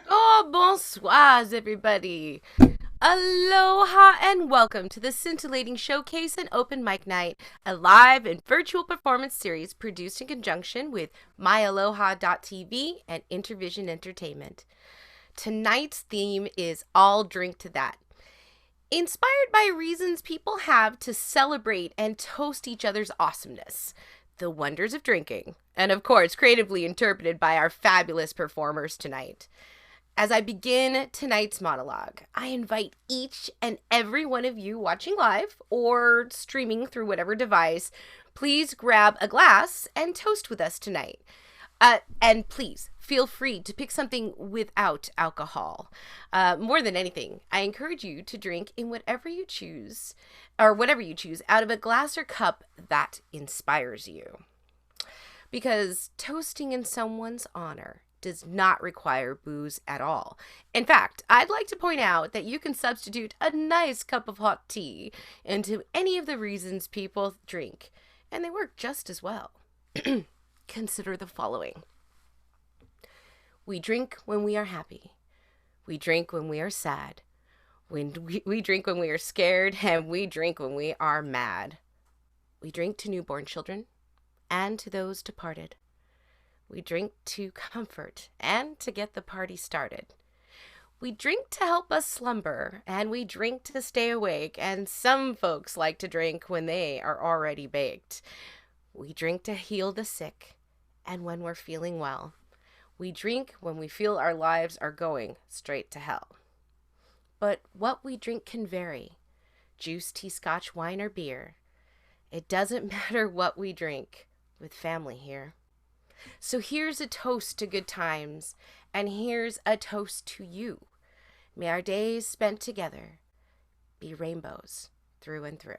Oh, bonsoir, everybody. Aloha and welcome to the Scintillating Showcase and Open Mic Night, a live and virtual performance series produced in conjunction with myaloha.tv and Intervision Entertainment. Tonight's theme is All Drink to That. Inspired by reasons people have to celebrate and toast each other's awesomeness, the wonders of drinking, and of course, creatively interpreted by our fabulous performers tonight. As I begin tonight's monologue, I invite each and every one of you watching live or streaming through whatever device, please grab a glass and toast with us tonight. And please feel free to pick something without alcohol. More than anything, I encourage you to drink in whatever you choose, out of a glass or cup that inspires you. Because toasting in someone's honor does not require booze at all. In fact, I'd like to point out that you can substitute a nice cup of hot tea into any of the reasons people drink, and they work just as well. Consider the following. We drink when we are happy. We drink when we are sad. We drink when we are scared, and we drink when we are mad. We drink to newborn children and to those departed. We drink to comfort and to get the party started. We drink to help us slumber, and we drink to stay awake, and some folks like to drink when they are already baked. We drink to heal the sick, and when we're feeling well. We drink when we feel our lives are going straight to hell. But what we drink can vary. Juice, tea, scotch, wine, or beer. It doesn't matter what we drink with family here. So here's a toast to good times, and here's a toast to you. May our days spent together be rainbows through and through.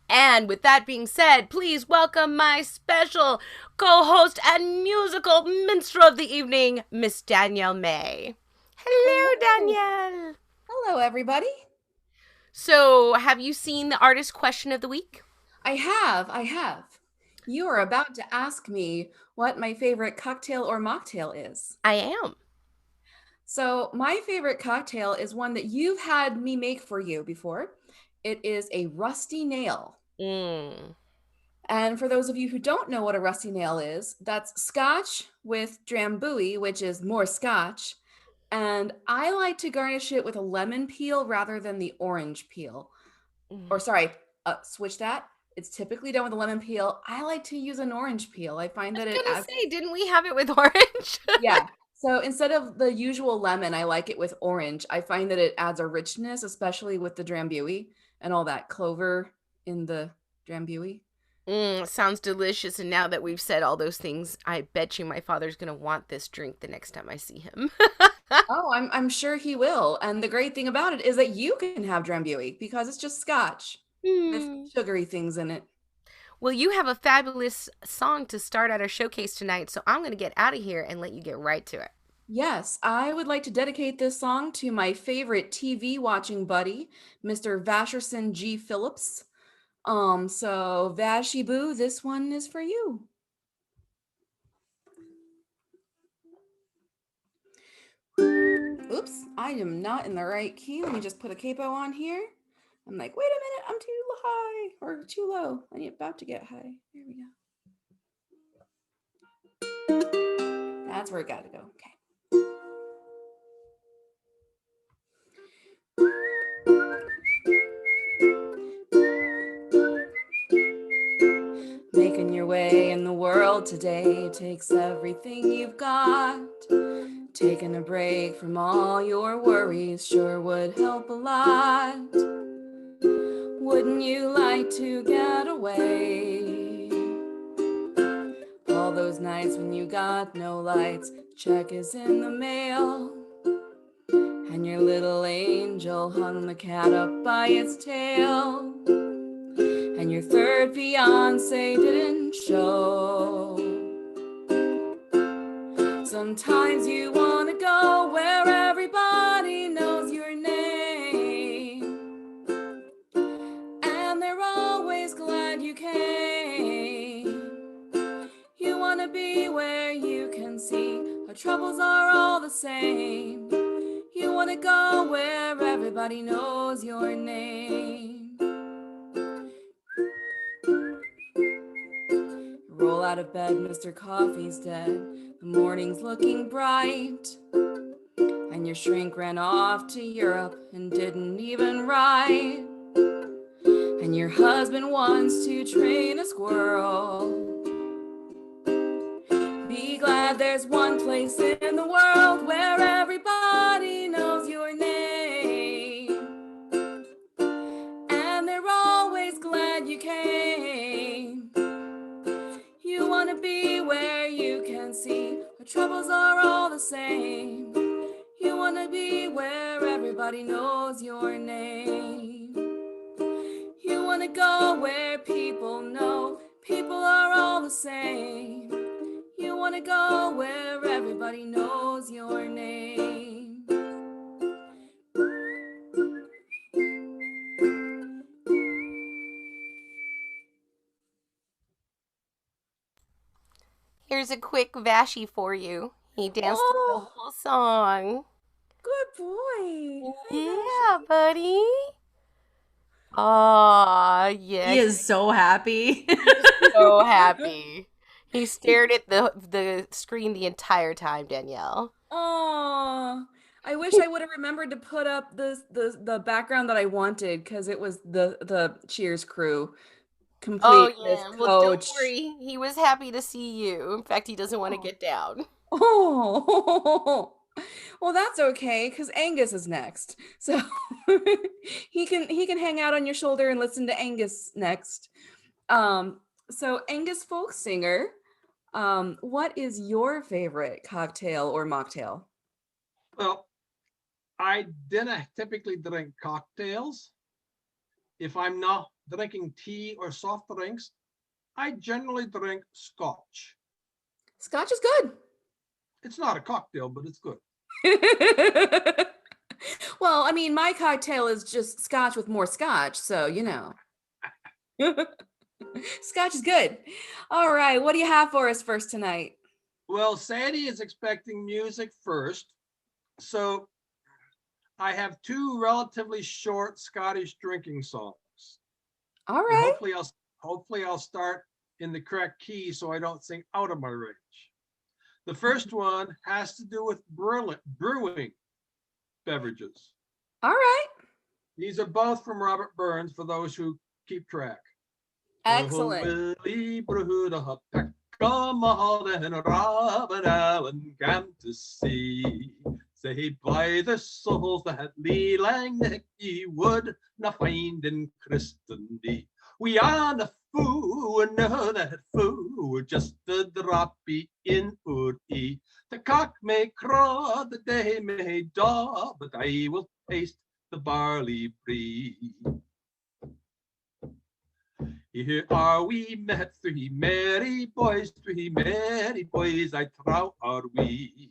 And with that being said, please welcome my special co-host and musical minstrel of the evening, Miss Danielle May. Hello, Danielle. Hello, everybody. So, have you seen the artist question of the week? I have. You are about to ask me what my favorite cocktail or mocktail is. I am. So, my favorite cocktail is one that you've had me make for you before. It is a rusty nail. And for those of you who don't know what a rusty nail is, that's scotch with drambuie, which is more scotch. And I like to garnish it with a lemon peel rather than the orange peel. Or sorry, switch that. It's typically done with a lemon peel. I like to use an orange peel. I find that I was it gonna adds. say, didn't we have it with orange? Yeah. So instead of the usual lemon, I like it with orange. I find that it adds a richness, especially with the drambuie and all that clover in the drambuie. Sounds delicious. And now that we've said all those things, I bet you my father's gonna want this drink the next time I see him. Oh, I'm sure he will. And the great thing about it is that you can have drambuie because it's just scotch with sugary things in it. Well, you have a fabulous song to start out our showcase tonight, so I'm going to get out of here and let you get right to it. Yes, I would like to dedicate this song to my favorite TV watching buddy, Mr. Vasherson G. Phillips. So Vashy Boo, this one is for you. Oops, I am not in the right key. Let me just put a capo on here. I'm like, wait a minute, I'm too high or too low. I'm about to get high. Here we go. That's where it got to go. Okay. Making your way in the world today takes everything you've got. Taking a break from all your worries sure would help a lot. Wouldn't you like to get away? All those nights when you got no lights, check is in the mail. And your little angel hung the cat up by its tail. And your third fiance didn't show. Sometimes you want to go where everybody knows your name, and they're always glad you came. You want to be where you can see our troubles are all the same. You want to go where everybody knows your name. Roll out of bed, Mr. Coffee's dead. The morning's looking bright. And your shrink ran off to Europe and didn't even write. And your husband wants to train a squirrel. Be glad there's one place in the world where everybody knows your name. And they're always glad you came. You want to be where you can see our troubles are all the same. You want to be where everybody knows your name. You want to go where people know people are all the same. You want to go where everybody knows your name. Here's a quick Vashi for you. He danced through the whole song. Good boy. Yeah, buddy. Aw, yeah. He is so happy. So happy. He stared at the screen the entire time, Danielle. Oh, I wish I would have remembered to put up the background that I wanted, because it was the Cheers crew. Complete Oh, with yeah. Coach. Well, don't worry. He was happy to see you. In fact, he doesn't want to get down. Oh, well, that's okay, because Angus is next. So he can hang out on your shoulder and listen to Angus next. So Angus folk singer, what is your favorite cocktail or mocktail? Well, I didn't typically drink cocktails. If I'm not drinking tea or soft drinks, I generally drink scotch. Scotch is good. It's not a cocktail, but it's good. Well, I mean, my cocktail is just scotch with more scotch, so you know. Scotch is good. All right, what do you have for us first tonight? Well, Sadie is expecting music first, so I have two relatively short Scottish drinking songs. All right. And hopefully I'll start in the correct key so I don't sing out of my range. The first one has to do with brewing beverages. All right. These are both from Robert Burns for those who keep track. Excellent. Willie brewed a peck of malt and Robert Allen came to see. Say by the souls that Lee Lang he would not find in Christendie. We are the fool, and know that fool, just a droppy in Udi. The cock may craw, the day may daw, but I will taste the barley brie. Here are we met, three merry boys, I trow are we.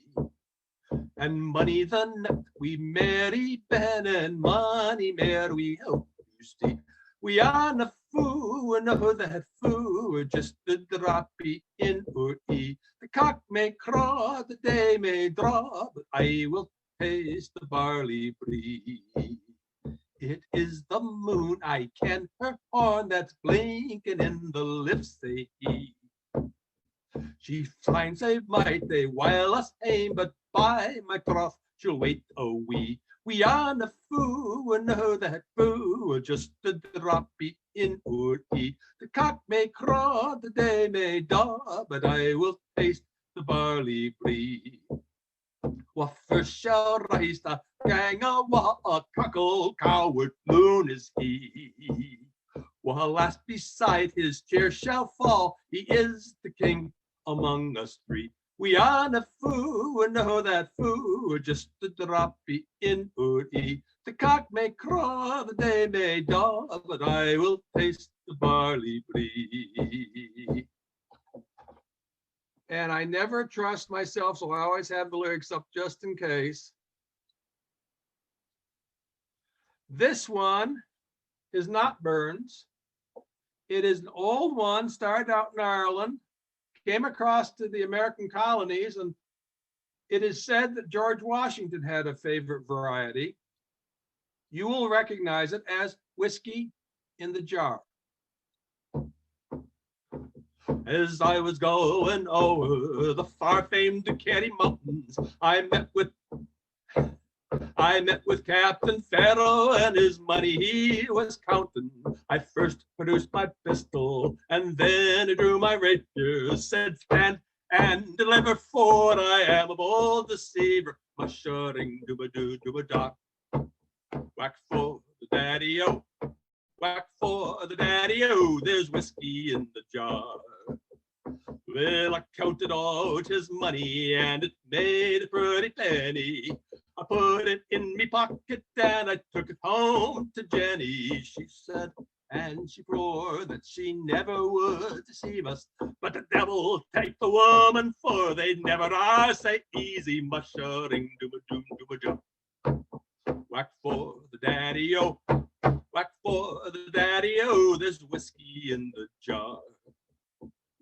And money the nut, we merry Ben, and money mere we hope you see. We are the fool, and know that fool, just a droppy in Udi. The cock may craw, the day may draw, but I will taste the barley brie. It is the moon, I ken her horn that's blinking in the lips, say he. She shines a might, they while us aim, but by my troth, she'll wait a wee. We are the fool, and know that fool, just a droppy in Udi. The cock may craw, the day may daw, but I will taste the barley brie. What first shall rise the gang of a cockle coward loon is he. While last beside his chair shall fall, he is the king among us three. We are the fool, and know that fool, just a droppy in Udi. The cock may craw, the day may daw, but I will taste the barley brie. And I never trust myself, so I always have the lyrics up just in case. This one is not Burns. It is an old one, started out in Ireland, came across to the American colonies, and it is said that George Washington had a favorite variety. You will recognize it as whiskey in the jar. As I was going over the far-famed Ducati Mountains, I met with Captain Pharaoh and his money he was counting. I first produced my pistol and then I drew my rapier, said stand and deliver, for I am a bold deceiver. Mushering dooba-doo dooba-da. Whack for the daddy-o, whack for the daddy-o, there's whiskey in the jar. Well, I counted out his money and it made a pretty penny. I put it in me pocket and I took it home to Jenny. She said, and she roared, that she never would deceive us. But the devil take the woman, for they never are say easy. Mushering dooba-doom dooba-jump. Whack for the daddy-o, whack for the daddy-o, there's whiskey in the jar.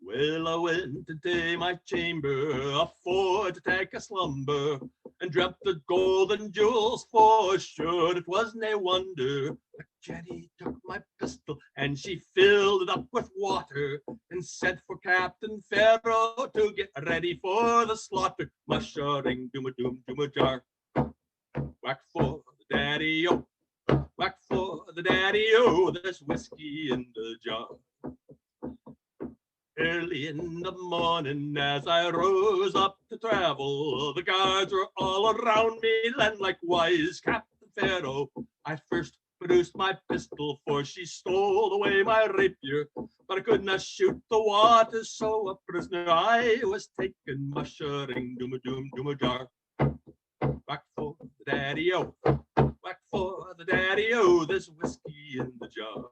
Well, I went into my chamber for to take a slumber, and dreamt the golden jewels, for sure it was no wonder. But Jenny took my pistol and she filled it up with water, and sent for Captain Pharaoh to get ready for the slaughter. Mushering doom-a-doom doom-a-jar. Whack for the daddy-o, whack for the daddy-o, there's whiskey in the jar. Early in the morning as I rose up to travel, the guards were all around me, and likewise Captain Pharaoh. I first produced my pistol, for she stole away my rapier, but I could not shoot the water, so a prisoner I was taken. Mushering doom-a-doom doom-a-jar. Whack for the daddy-o, whack for the daddy-o, there's whiskey in the jar.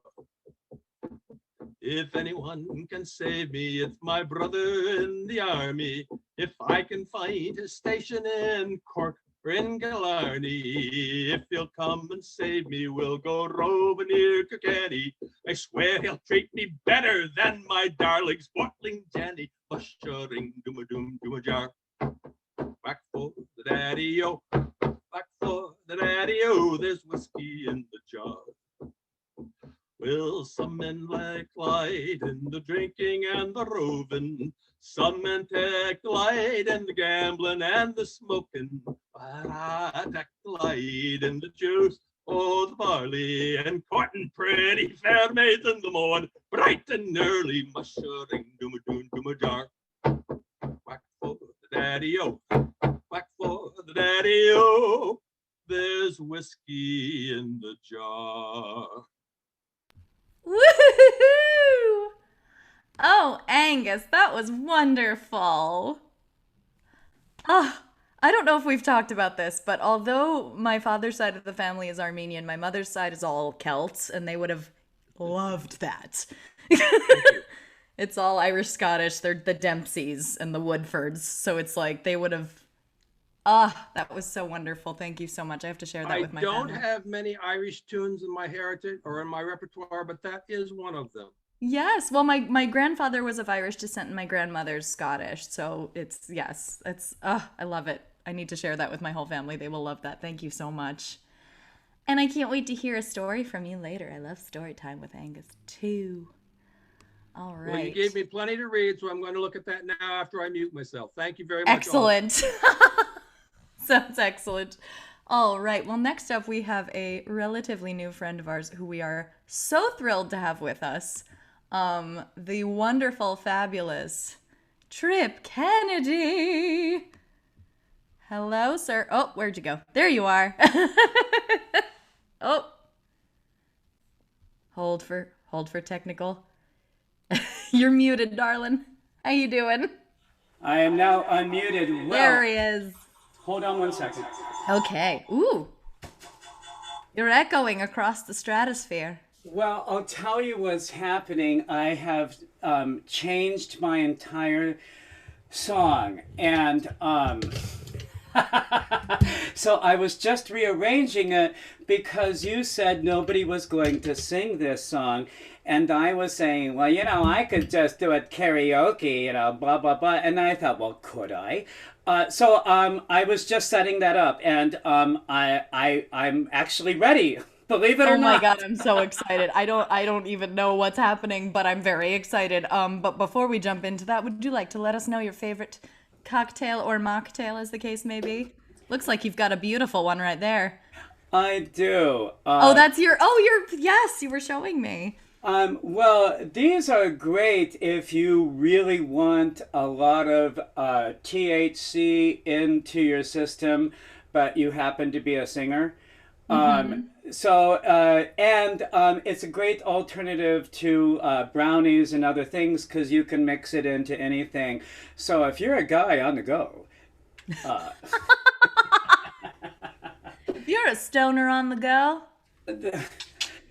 If anyone can save me, it's my brother in the army. If I can find his station in Cork or in Killarney, if he'll come and save me, we'll go roving near Kilkenny. I swear he'll treat me better than my darling sportling Jenny. Mushering doom-a-doom doom-a-jar. Whack for the daddy-o, whack for the daddy-o, there's whiskey in the jar. Well, some men like light in the drinking and the roving. Some men take light in the gambling and the smoking. But I take light in the juice, oh, the barley, and courting pretty fair maids in the morn, bright and early. Mushering doom-a-doom doom-a-jar. Whack for the daddy-o, whack for the daddy-o, there's whiskey in the jar. Woohoo! Oh, Angus, that was wonderful. Ah, I don't know if we've talked about this, but although my father's side of the family is Armenian, my mother's side is all Celts, and they would have loved that. It's all Irish Scottish. They're the Dempseys and the Woodfords, so it's like they would have. Ah, that was so wonderful. Thank you so much. I have to share that with my family. I don't have many Irish tunes in my heritage or in my repertoire, but that is one of them. Yes. Well, my grandfather was of Irish descent and my grandmother's Scottish. So it's, yes, it's, I love it. I need to share that with my whole family. They will love that. Thank you so much. And I can't wait to hear a story from you later. I love story time with Angus too. All right. Well, you gave me plenty to read, so I'm going to look at that now after I mute myself. Thank you very much. Excellent. Sounds excellent. All right. Well, next up, we have a relatively new friend of ours who we are so thrilled to have with us. The wonderful, fabulous Trip Kennedy. Hello, sir. Oh, where'd you go? There you are. Oh. Hold for technical. You're muted, darling. How you doing? I am now unmuted. Well, there he is. Hold on 1 second. Okay. Ooh. You're echoing across the stratosphere. Well, I'll tell you what's happening. I have changed my entire song. And So I was just rearranging it because you said nobody was going to sing this song. And I was saying, well, I could just do it karaoke, blah, blah, blah. And I thought, well, could I? So I was just setting that up, and I'm actually ready. Believe it or not. Oh my God, I'm so excited. I don't even know what's happening, but I'm very excited. But before we jump into that, would you like to let us know your favorite cocktail or mocktail, as the case may be? Looks like you've got a beautiful one right there. I do. That's yes, you were showing me. Well, these are great if you really want a lot of THC into your system, but you happen to be a singer. It's a great alternative to brownies and other things because you can mix it into anything. So if you're a guy on the go, if you're a stoner on the go.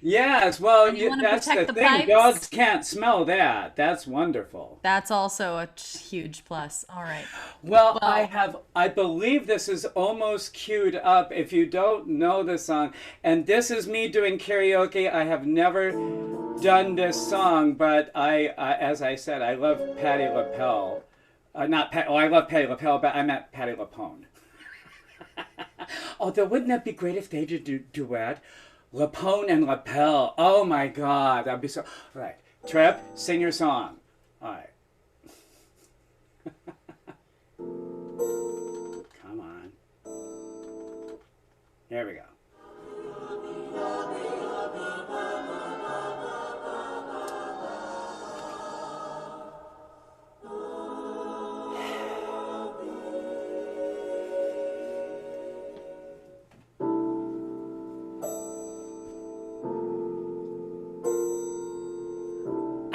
Yes, well, that's the thing. Pipes? Dogs can't smell that. That's wonderful. That's also a huge plus. All right. Well, I believe this is almost queued up if you don't know the song. And this is me doing karaoke. I have never done this song, but as I said, I love Patti LaBelle. I love Patti LaBelle, but I meant Patti LuPone. Although, wouldn't that be great if they did a duet? LuPone and LaBelle. Oh my God, that'd be so. All right, Trip, sing your song. All right. Come on. There we go.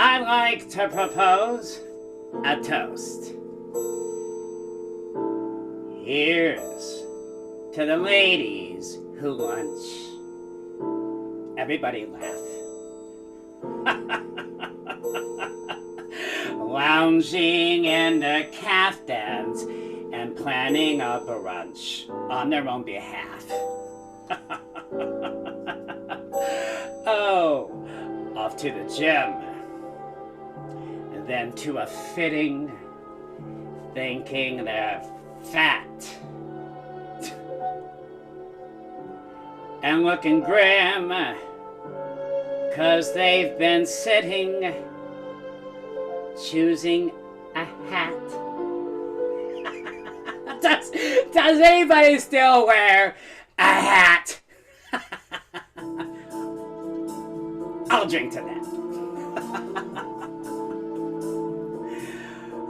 I'd like to propose a toast. Here's to the ladies who lunch. Everybody laugh. Lounging in their caftans and planning a brunch on their own behalf. Oh, off to the gym. Then to a fitting, thinking they're fat and looking grim, 'cause they've been sitting, choosing a hat. Does anybody still wear a hat? I'll drink to that.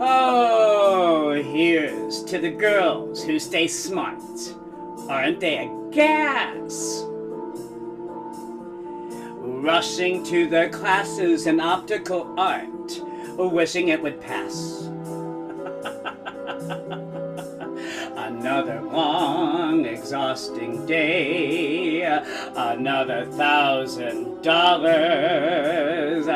Oh, here's to the girls who stay smart. Aren't they a gas? Rushing to their classes in optical art, wishing it would pass. Another long, exhausting day, another $1,000,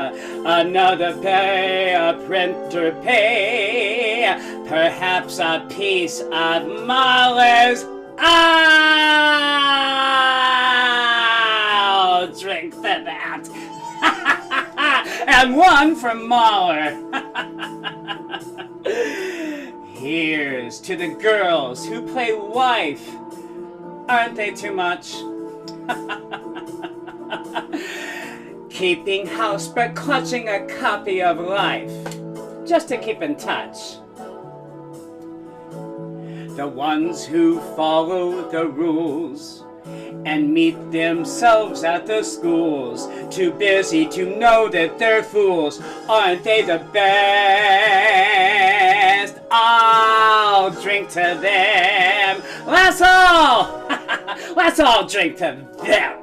another pay, a printer pay, perhaps a piece of Mahler's. I'll drink to that. And one from Mahler. Here's to the girls who play wife. Aren't they too much? Keeping house but clutching a copy of Life, just to keep in touch. The ones who follow the rules and meet themselves at the schools, too busy to know that they're fools. Aren't they the best? I'll drink to them. Let's all drink to them.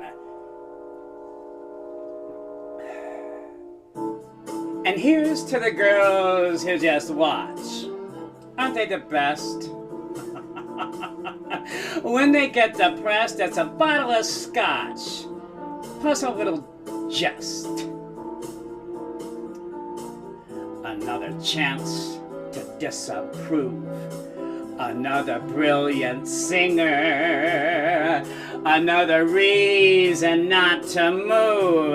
And here's to the girls who just watch. Aren't they the best? When they get depressed, it's a bottle of scotch, plus a little jest. Another chance to disapprove. Another brilliant singer, another reason not to move,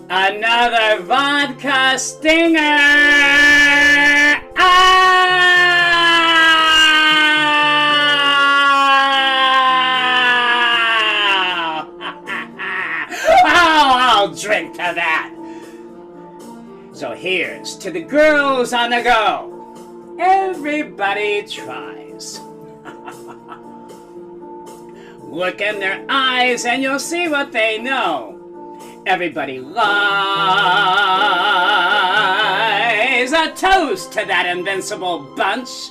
another vodka stinger. I'll drink to that. So here's to the girls on the go. Everybody tries. Look in their eyes and you'll see what they know. Everybody lies. A toast to that invincible bunch.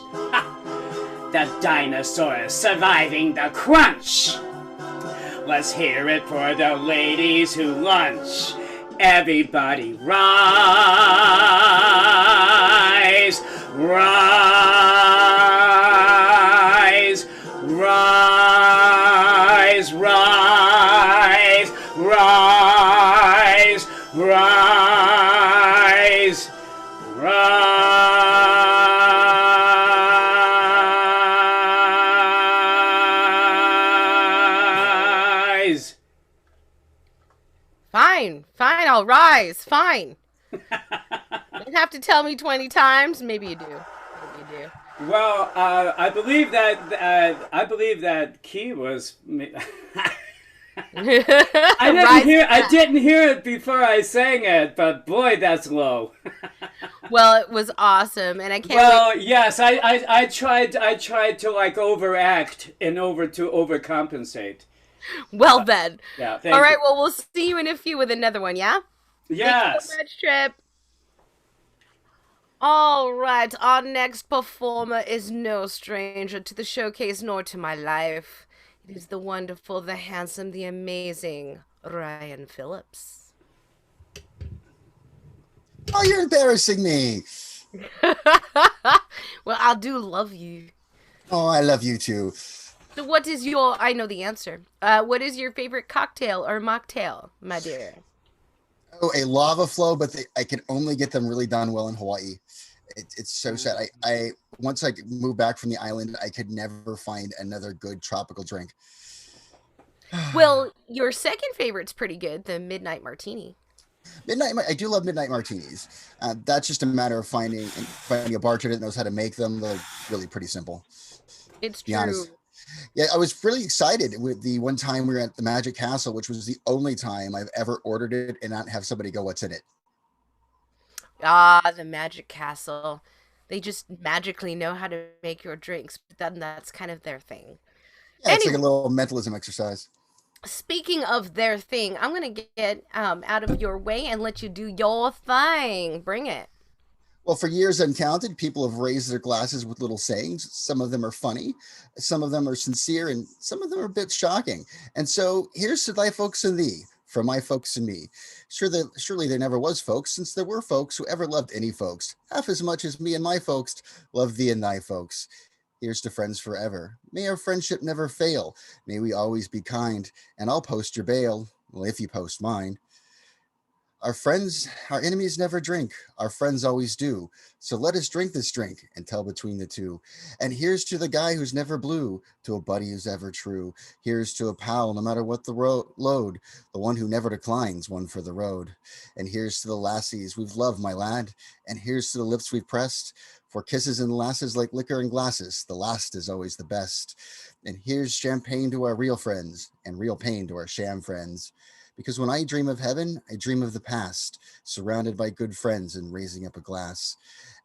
The dinosaurs surviving the crunch. Let's hear it for the ladies who lunch. Everybody rise. Rise, rise, rise, rise, rise, rise. Fine, I'll rise, fine. You have to tell me 20 times. Maybe you do. Well, I believe that key was. I didn't hear it before I sang it, but boy, that's low. Well, it was awesome, and I can't. Well, yes, I tried to like overact and overcompensate. Well then. Yeah. All right. Well, we'll see you in a few with another one. Yeah. Yes. Thank you so much, Trip. All right, our next performer is no stranger to the showcase nor to my life. It is the wonderful, the handsome, the amazing Ryan Phillips. Oh, you're embarrassing me. Well, I do love you. Oh, I love you too. So what is I know the answer. What is your favorite cocktail or mocktail, my dear? Oh, a lava flow, but I can only get them really done well in Hawaii. It's so sad. I once I moved back from the island, I could never find another good tropical drink. Well, your second favorite's pretty good, the Midnight Martini. I do love midnight martinis. That's just a matter of finding a bartender that knows how to make them. They're really pretty simple. It's be true. Honest. Yeah, I was really excited with the one time we were at the Magic Castle, which was the only time I've ever ordered it and not have somebody go, "What's in it?" Ah, the Magic Castle. They just magically know how to make your drinks, but then that's kind of their thing. Yeah, it's like a little mentalism exercise. Speaking of their thing, I'm going to get out of your way and let you do your thing. Bring it. Well, for years uncounted, people have raised their glasses with little sayings. Some of them are funny, some of them are sincere, and some of them are a bit shocking. And so here's to thy folks and thee, from my folks and me. Surely there never was folks, since there were folks who ever loved any folks, half as much as me and my folks love thee and thy folks. Here's to friends forever. May our friendship never fail. May we always be kind, and I'll post your bail, well, if you post mine. Our enemies never drink. Our friends always do. So let us drink this drink and tell between the two. And here's to the guy who's never blue, to a buddy who's ever true. Here's to a pal, no matter what the load, the one who never declines, one for the road. And here's to the lassies we've loved, my lad. And here's to the lips we've pressed. For kisses and lasses like liquor and glasses, the last is always the best. And here's champagne to our real friends, and real pain to our sham friends. Because when I dream of heaven, I dream of the past, surrounded by good friends and raising up a glass.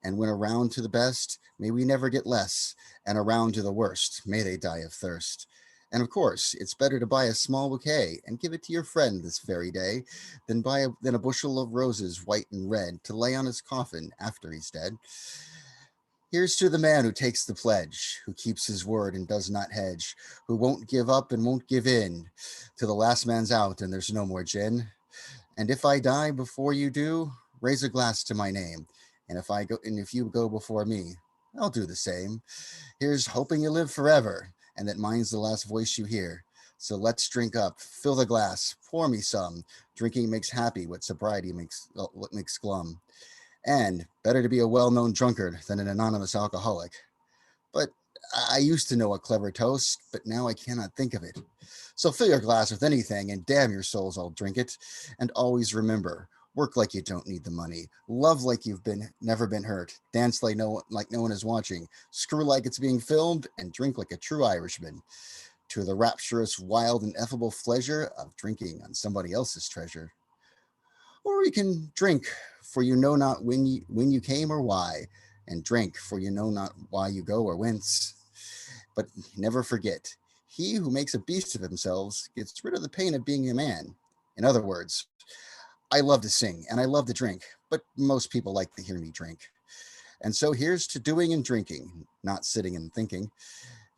And when around to the best, may we never get less, and around to the worst, may they die of thirst. And of course, it's better to buy a small bouquet and give it to your friend this very day than a bushel of roses, white and red, to lay on his coffin after he's dead. Here's to the man who takes the pledge, who keeps his word and does not hedge, who won't give up and won't give in till the last man's out and there's no more gin. And if I die before you do, raise a glass to my name. And if you go before me, I'll do the same. Here's hoping you live forever and that mine's the last voice you hear. So let's drink up, fill the glass, pour me some. Drinking makes happy what sobriety makes glum. And better to be a well-known drunkard than an anonymous alcoholic. But I used to know a clever toast, but now I cannot think of it. So fill your glass with anything, and damn your souls, I'll drink it. And always remember, work like you don't need the money. Love like you've never been hurt. Dance like no one is watching. Screw like it's being filmed, and drink like a true Irishman. To the rapturous, wild, and ineffable pleasure of drinking on somebody else's treasure. Or you can drink, for you know not when you came or why, and drink, for you know not why you go or whence. But never forget, he who makes a beast of himself gets rid of the pain of being a man. In other words, I love to sing and I love to drink, but most people like to hear me drink. And so here's to doing and drinking, not sitting and thinking.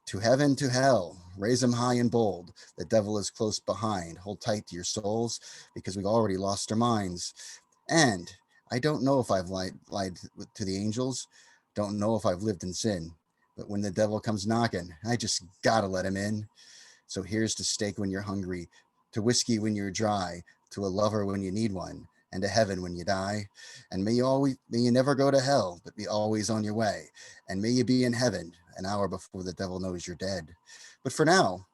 To heaven, to hell, raise them high and bold. The devil is close behind. Hold tight to your souls, because we've already lost our minds. And I don't know if I've lied to the angels. Don't know if I've lived in sin. But when the devil comes knocking, I just gotta let him in. So here's to steak when you're hungry, to whiskey when you're dry, to a lover when you need one, and to heaven when you die. And may you never go to hell, but be always on your way. And may you be in heaven an hour before the devil knows you're dead. But for now,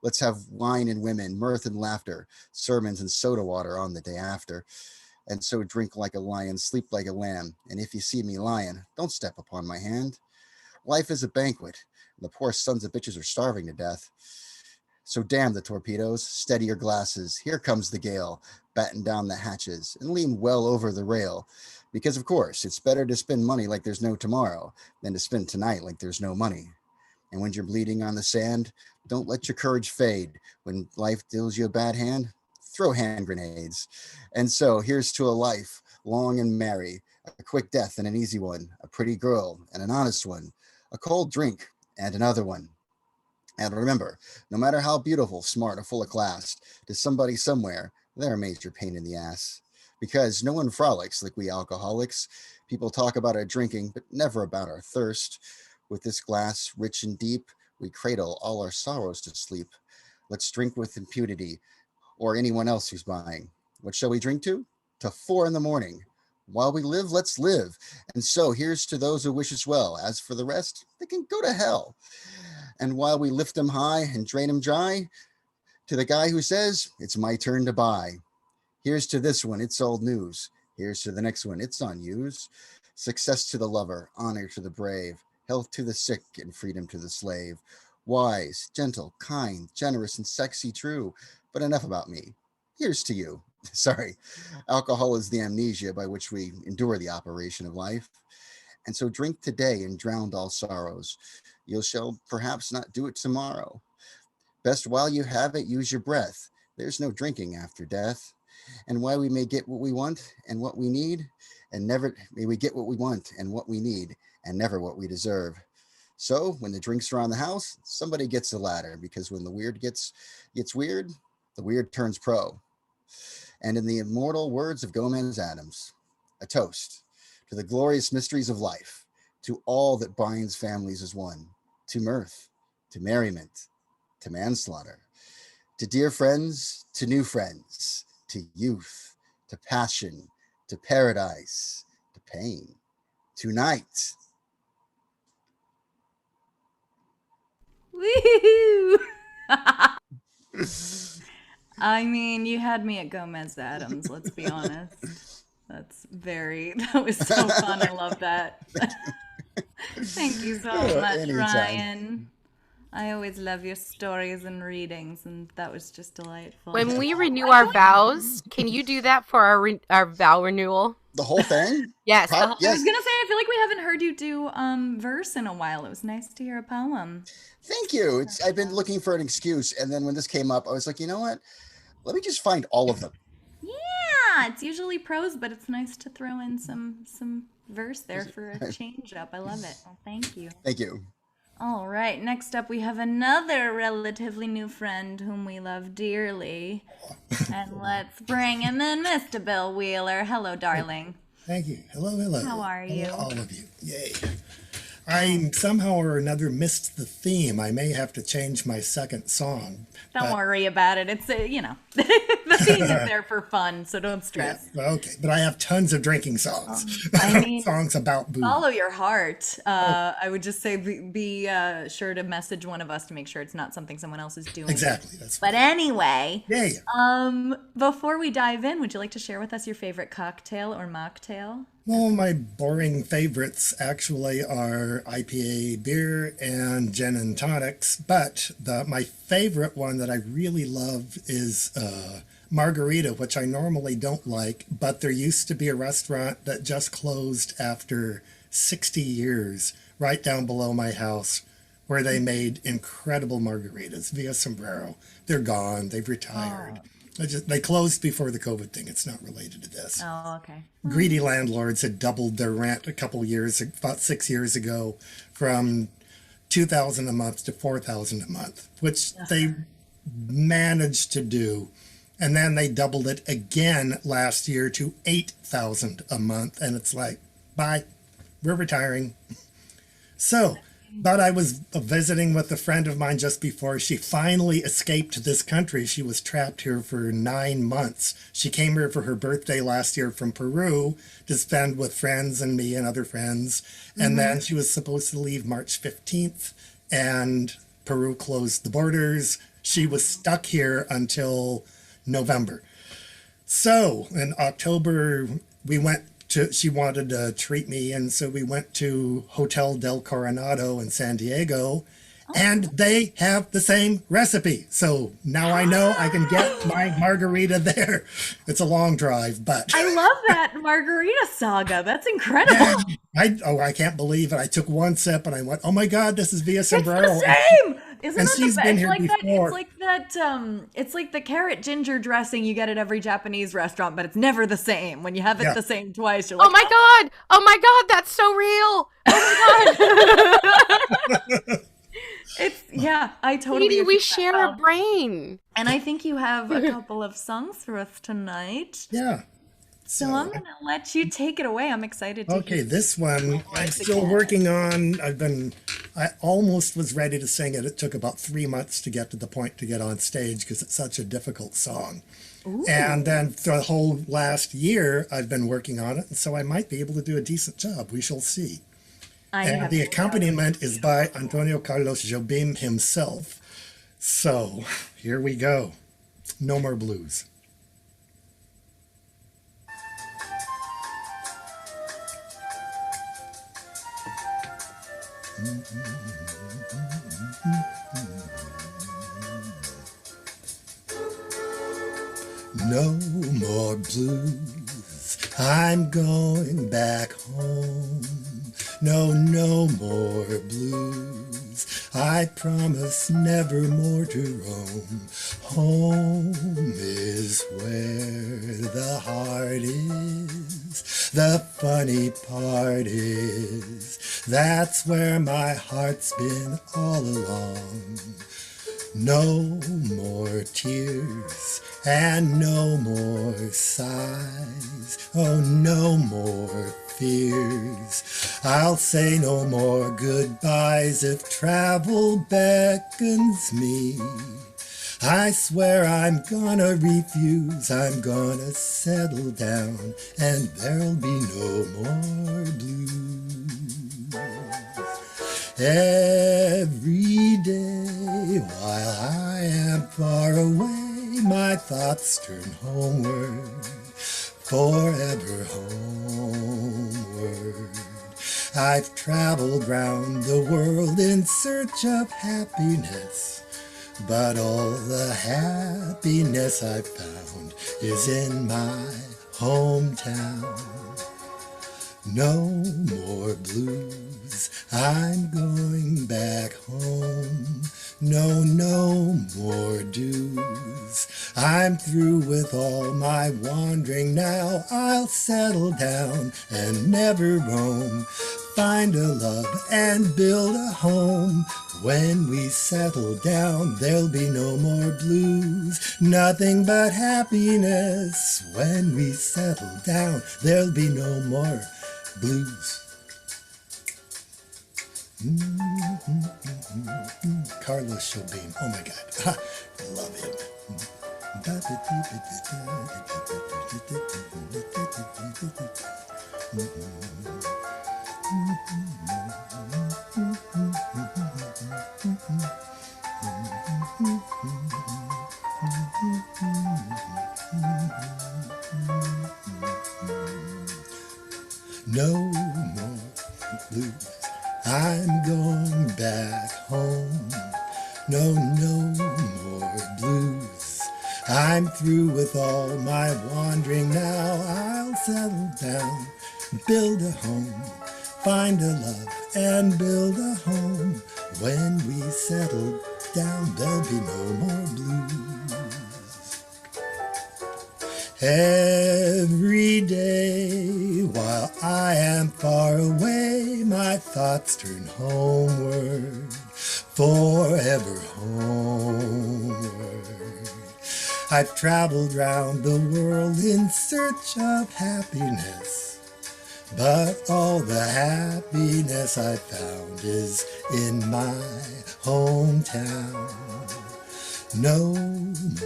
let's have wine and women, mirth and laughter, sermons and soda water on the day after. And so drink like a lion, sleep like a lamb. And if you see me lying, don't step upon my hand. Life is a banquet, and the poor sons of bitches are starving to death. So damn the torpedoes, steady your glasses, here comes the gale, batten down the hatches, and lean well over the rail. Because of course, it's better to spend money like there's no tomorrow, than to spend tonight like there's no money. And when you're bleeding on the sand, don't let your courage fade. When life deals you a bad hand, throw hand grenades. And so here's to a life long and merry, a quick death and an easy one, a pretty girl and an honest one, a cold drink and another one. And remember, no matter how beautiful, smart, or full of class, to somebody somewhere, they're a major pain in the ass. Because no one frolics like we alcoholics. People talk about our drinking, but never about our thirst. With this glass, rich and deep, we cradle all our sorrows to sleep. Let's drink with impunity, or anyone else who's buying. What shall we drink to? To 4 a.m. While we live, let's live. And so here's to those who wish us well. As for the rest, they can go to hell. And while we lift them high and drain them dry, to the guy who says, it's my turn to buy. Here's to this one, it's old news. Here's to the next one, it's on use. Success to the lover, honor to the brave, health to the sick, and freedom to the slave. Wise, gentle, kind, generous, and sexy, true. But enough about me. Here's to you. Sorry, alcohol is the amnesia by which we endure the operation of life. And so drink today and drown all sorrows. You shall perhaps not do it tomorrow. Best while you have it, use your breath. There's no drinking after death. And why we may get what we want and what we need, and never may we get what we want and what we need, and never what we deserve. So when the drinks are on the house, somebody gets the ladder, because when the weird gets weird, the weird turns pro. And in the immortal words of Gomez Adams, a toast to the glorious mysteries of life, to all that binds families as one, to mirth, to merriment, to manslaughter, to dear friends, to new friends, to youth, to passion, to paradise, to pain, tonight. Woohoo! I mean, you had me at Gomez Adams, let's be honest. That was so fun. I love that. Thank you so much, anytime. Ryan. I always love your stories and readings, and that was just delightful. When we renew our vows, can you do that for our vow renewal? The whole thing? Yes. I was gonna say, I feel like we haven't heard you do verse in a while. It was nice to hear a poem. Thank you. I've been looking for an excuse, and then when this came up, I was like, you know what? Let me just find all of them. Yeah, it's usually prose, but it's nice to throw in some verse there for a change up. I love it. Well, thank you. Thank you. All right, next up we have another relatively new friend whom we love dearly. And let's bring him in, Mr. Bill Wheeler. Hello, darling. Thank you. Hello, hello. How are you? Hello, all of you. Yay. I somehow or another missed the theme. I may have to change my second song. Don't worry about it. It's, the theme is there for fun, so don't stress. Yeah, okay, but I have tons of drinking songs. I mean, songs about booze. Follow your heart. I would just say be sure to message one of us to make sure it's not something someone else is doing. Exactly. That's But anyway, yeah. Before we dive in, would you like to share with us your favorite cocktail or mocktail? Well, my boring favorites actually are IPA beer and gin and tonics, but my favorite one that I really love is margarita, which I normally don't like, but there used to be a restaurant that just closed after 60 years right down below my house where they made incredible margaritas, Via Sombrero. They're gone. They've retired. They closed before the COVID thing. It's not related to this. Oh, okay. Greedy landlords had doubled their rent about 6 years ago, from $2,000 a month to $4,000 a month, which they managed to do. And then they doubled it again last year to $8,000 a month. And it's like, bye, we're retiring. So, but I was visiting with a friend of mine just before she finally escaped this country. She was trapped here for 9 months. She came here for her birthday last year from Peru to spend with friends and me and other friends. And then she was supposed to leave March 15th, and Peru closed the borders. She was stuck here until November. So in October, she wanted to treat me, and so we went to Hotel del Coronado in San Diego, and they have the same recipe. So now I know I can get my margarita there. It's a long drive, but I love that margarita saga. That's incredible. I can't believe it. I took one sip and I went, oh my God, this is Via Sombrero. It's the same. Isn't And that she's the been best? here Like before. it's like the carrot ginger dressing you get at every Japanese restaurant, but it's never the same. When you have it the same twice, you're like, Oh my God, that's so real. Oh my God. I totally Katie, we agree. share a brain. And I think you have a couple of songs for us tonight. Yeah. So I'm going to let you take it away. I'm excited to Okay, hear this one I'm still working on. I almost was ready to sing it. It took about 3 months to get to the point to get on stage because it's such a difficult song. Ooh. And then for the whole last year, I've been working on it, and so I might be able to do a decent job. We shall see. And the accompaniment is by Antonio Carlos Jobim himself. So here we go. No More Blues. No more blues, I'm going back home. No more blues, I promise never more to roam. Home is where the heart is, the funny part is, that's where my heart's been all along. No more tears and no more sighs, oh no more fears. I'll say no more goodbyes if travel beckons me. I swear I'm gonna refuse, I'm gonna settle down, and there'll be no more blues. Every day while I am far away, my thoughts turn homeward, forever homeward. I've traveled round the world in search of happiness, but all the happiness I've found is in my hometown. No more blues, I'm going back home. No more dues, I'm through with all my wandering now. I'll settle down and never roam, find a love and build a home. When we settle down, there'll be no more blues, nothing but happiness. When we settle down, there'll be no more blues. Carlos Shobin. Oh my God. Love him. No more blues. I'm going back home. No more blues. I'm through with all my wandering now. I'll settle down, build a home, find a love, and build a home. When we settle down, there'll be no more blues. Every day while I am far away, my thoughts turn homeward, forever homeward. I've traveled round the world in search of happiness, but all the happiness I found is in my hometown. No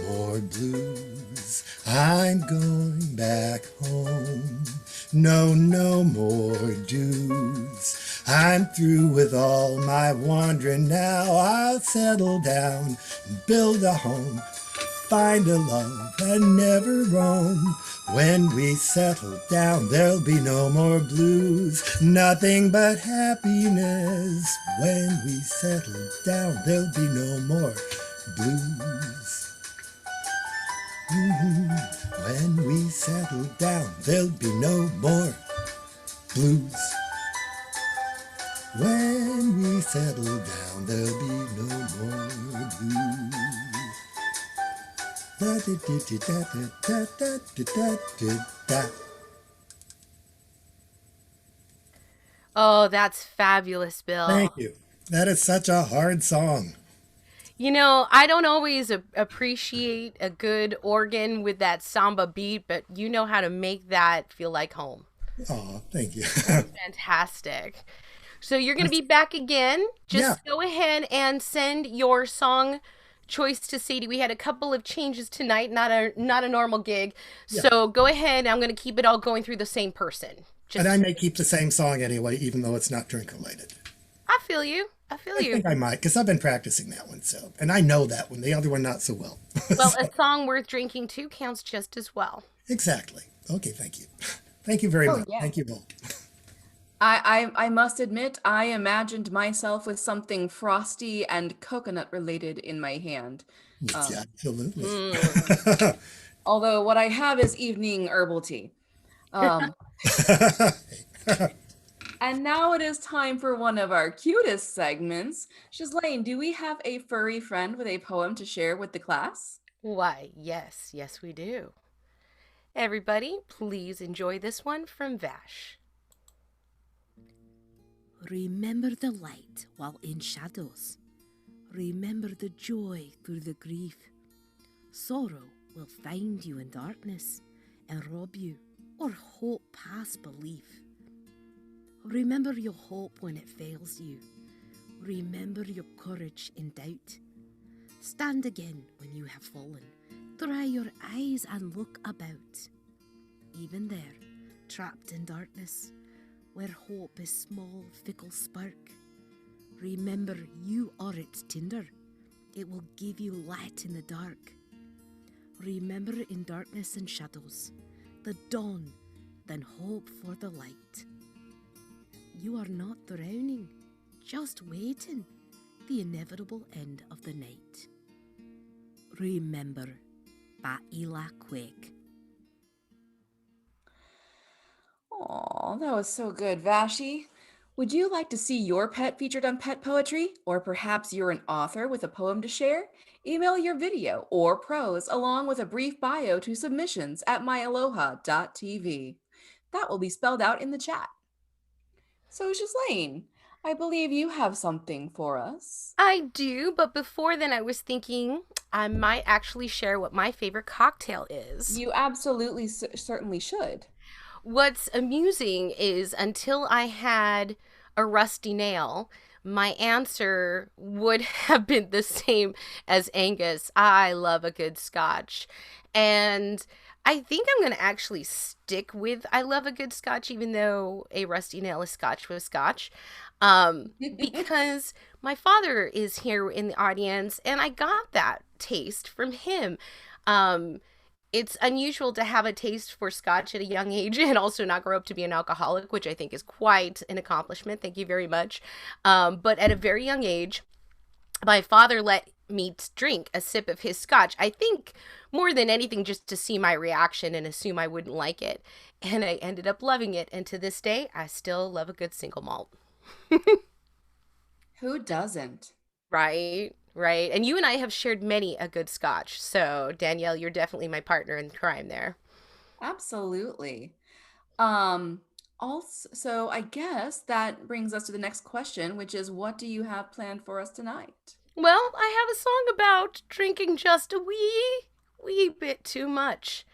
more blues, I'm going back home. No more dues, I'm through with all my wandering now. I'll settle down and build a home, find a love and never roam. When we settle down, there'll be no more blues, nothing but happiness. When we settle down, there'll be no more blues. When we settle down, there'll be no more blues. When we settle down, there'll be no more blues. Oh, that's fabulous, Bill. Thank you. That is such a hard song. You know, I don't always appreciate a good organ with that samba beat, but you know how to make that feel like home. Oh, thank you. Fantastic. So you're going to be back again. Just go ahead and send your song choice to Sadie. We had a couple of changes tonight, not a normal gig. So go ahead. I'm going to keep it all going through the same person. And I may keep the same song anyway, even though it's not drink related. I feel you. I think I might, because I've been practicing that one, so. And I know that one. The other one, not so well. Well, a song worth drinking too counts just as well. Exactly. Okay, thank you. Thank you very much. Yeah. Thank you both. I must admit, I imagined myself with something frosty and coconut related in my hand. Yeah, absolutely. Although what I have is evening herbal tea. And now it is time for one of our cutest segments. Ghislaine, do we have a furry friend with a poem to share with the class? Why, yes, we do. Everybody, please enjoy this one from Vash. Remember the light while in shadows. Remember the joy through the grief. Sorrow will find you in darkness and rob you, or hope past belief. Remember your hope when it fails you. Remember your courage in doubt. Stand again when you have fallen. Dry your eyes and look about. Even there, trapped in darkness, where hope is small, fickle spark, remember you are its tinder. It will give you light in the dark. Remember in darkness and shadows, the dawn, then hope for the light. You are not drowning, just waiting, the inevitable end of the night. Remember, by Ela Quake. Aw, that was so good, Vashi. Would you like to see your pet featured on Pet Poetry? Or perhaps you're an author with a poem to share? Email your video or prose along with a brief bio to submissions@myaloha.tv. That will be spelled out in the chat. So, Ghislaine, I believe you have something for us. I do, but before then I was thinking I might actually share what my favorite cocktail is. You absolutely certainly should. What's amusing is until I had a rusty nail, my answer would have been the same as Angus. I love a good scotch. And I think I'm going to actually stick with I love a good scotch, even though a rusty nail is scotch with scotch. Because my father is here in the audience, and I got that taste from him. It's unusual to have a taste for scotch at a young age and also not grow up to be an alcoholic, which I think is quite an accomplishment. Thank you very much. But at a very young age, my father let me drink a sip of his scotch. I think more than anything just to see my reaction and assume I wouldn't like it. And I ended up loving it. And to this day, I still love a good single malt. Who doesn't? Right. Right. And you and I have shared many a good scotch. So, Danielle, you're definitely my partner in crime there. Absolutely. Also, so I guess that brings us to the next question, which is, what do you have planned for us tonight? Well, I have a song about drinking just a wee bit too much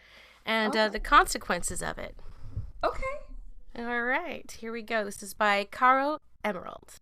and the consequences of it. Okay. All right. Here we go. This is by Caro Emerald.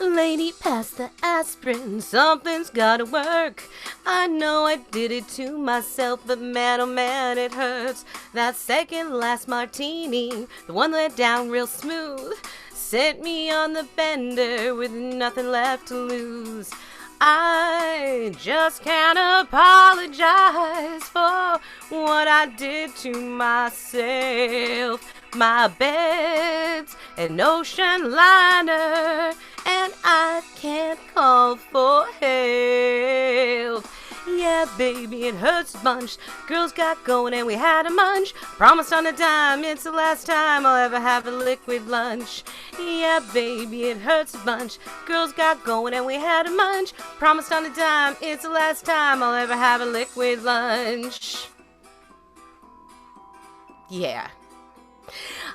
Lady, pass the aspirin, something's gotta work. I know I did it to myself, but man, oh man, it hurts. That second last martini, the one that down real smooth, sent me on the bender with nothing left to lose. I just can't apologize for what I did to myself. My bed's an ocean liner, and I can't call for help. Yeah, baby, it hurts a bunch. Girls got going and we had a munch. Promised on a dime, it's the last time I'll ever have a liquid lunch. Yeah, baby, it hurts a bunch. Girls got going and we had a munch. Promised on a dime, it's the last time I'll ever have a liquid lunch. Yeah.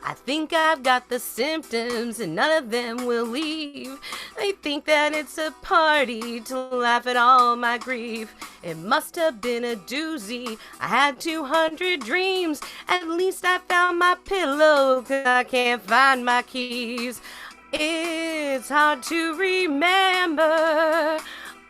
I think I've got the symptoms and none of them will leave. They think that it's a party to laugh at all my grief. It must have been a doozy. I had 200 dreams. At least I found my pillow, 'cause I can't find my keys. It's hard to remember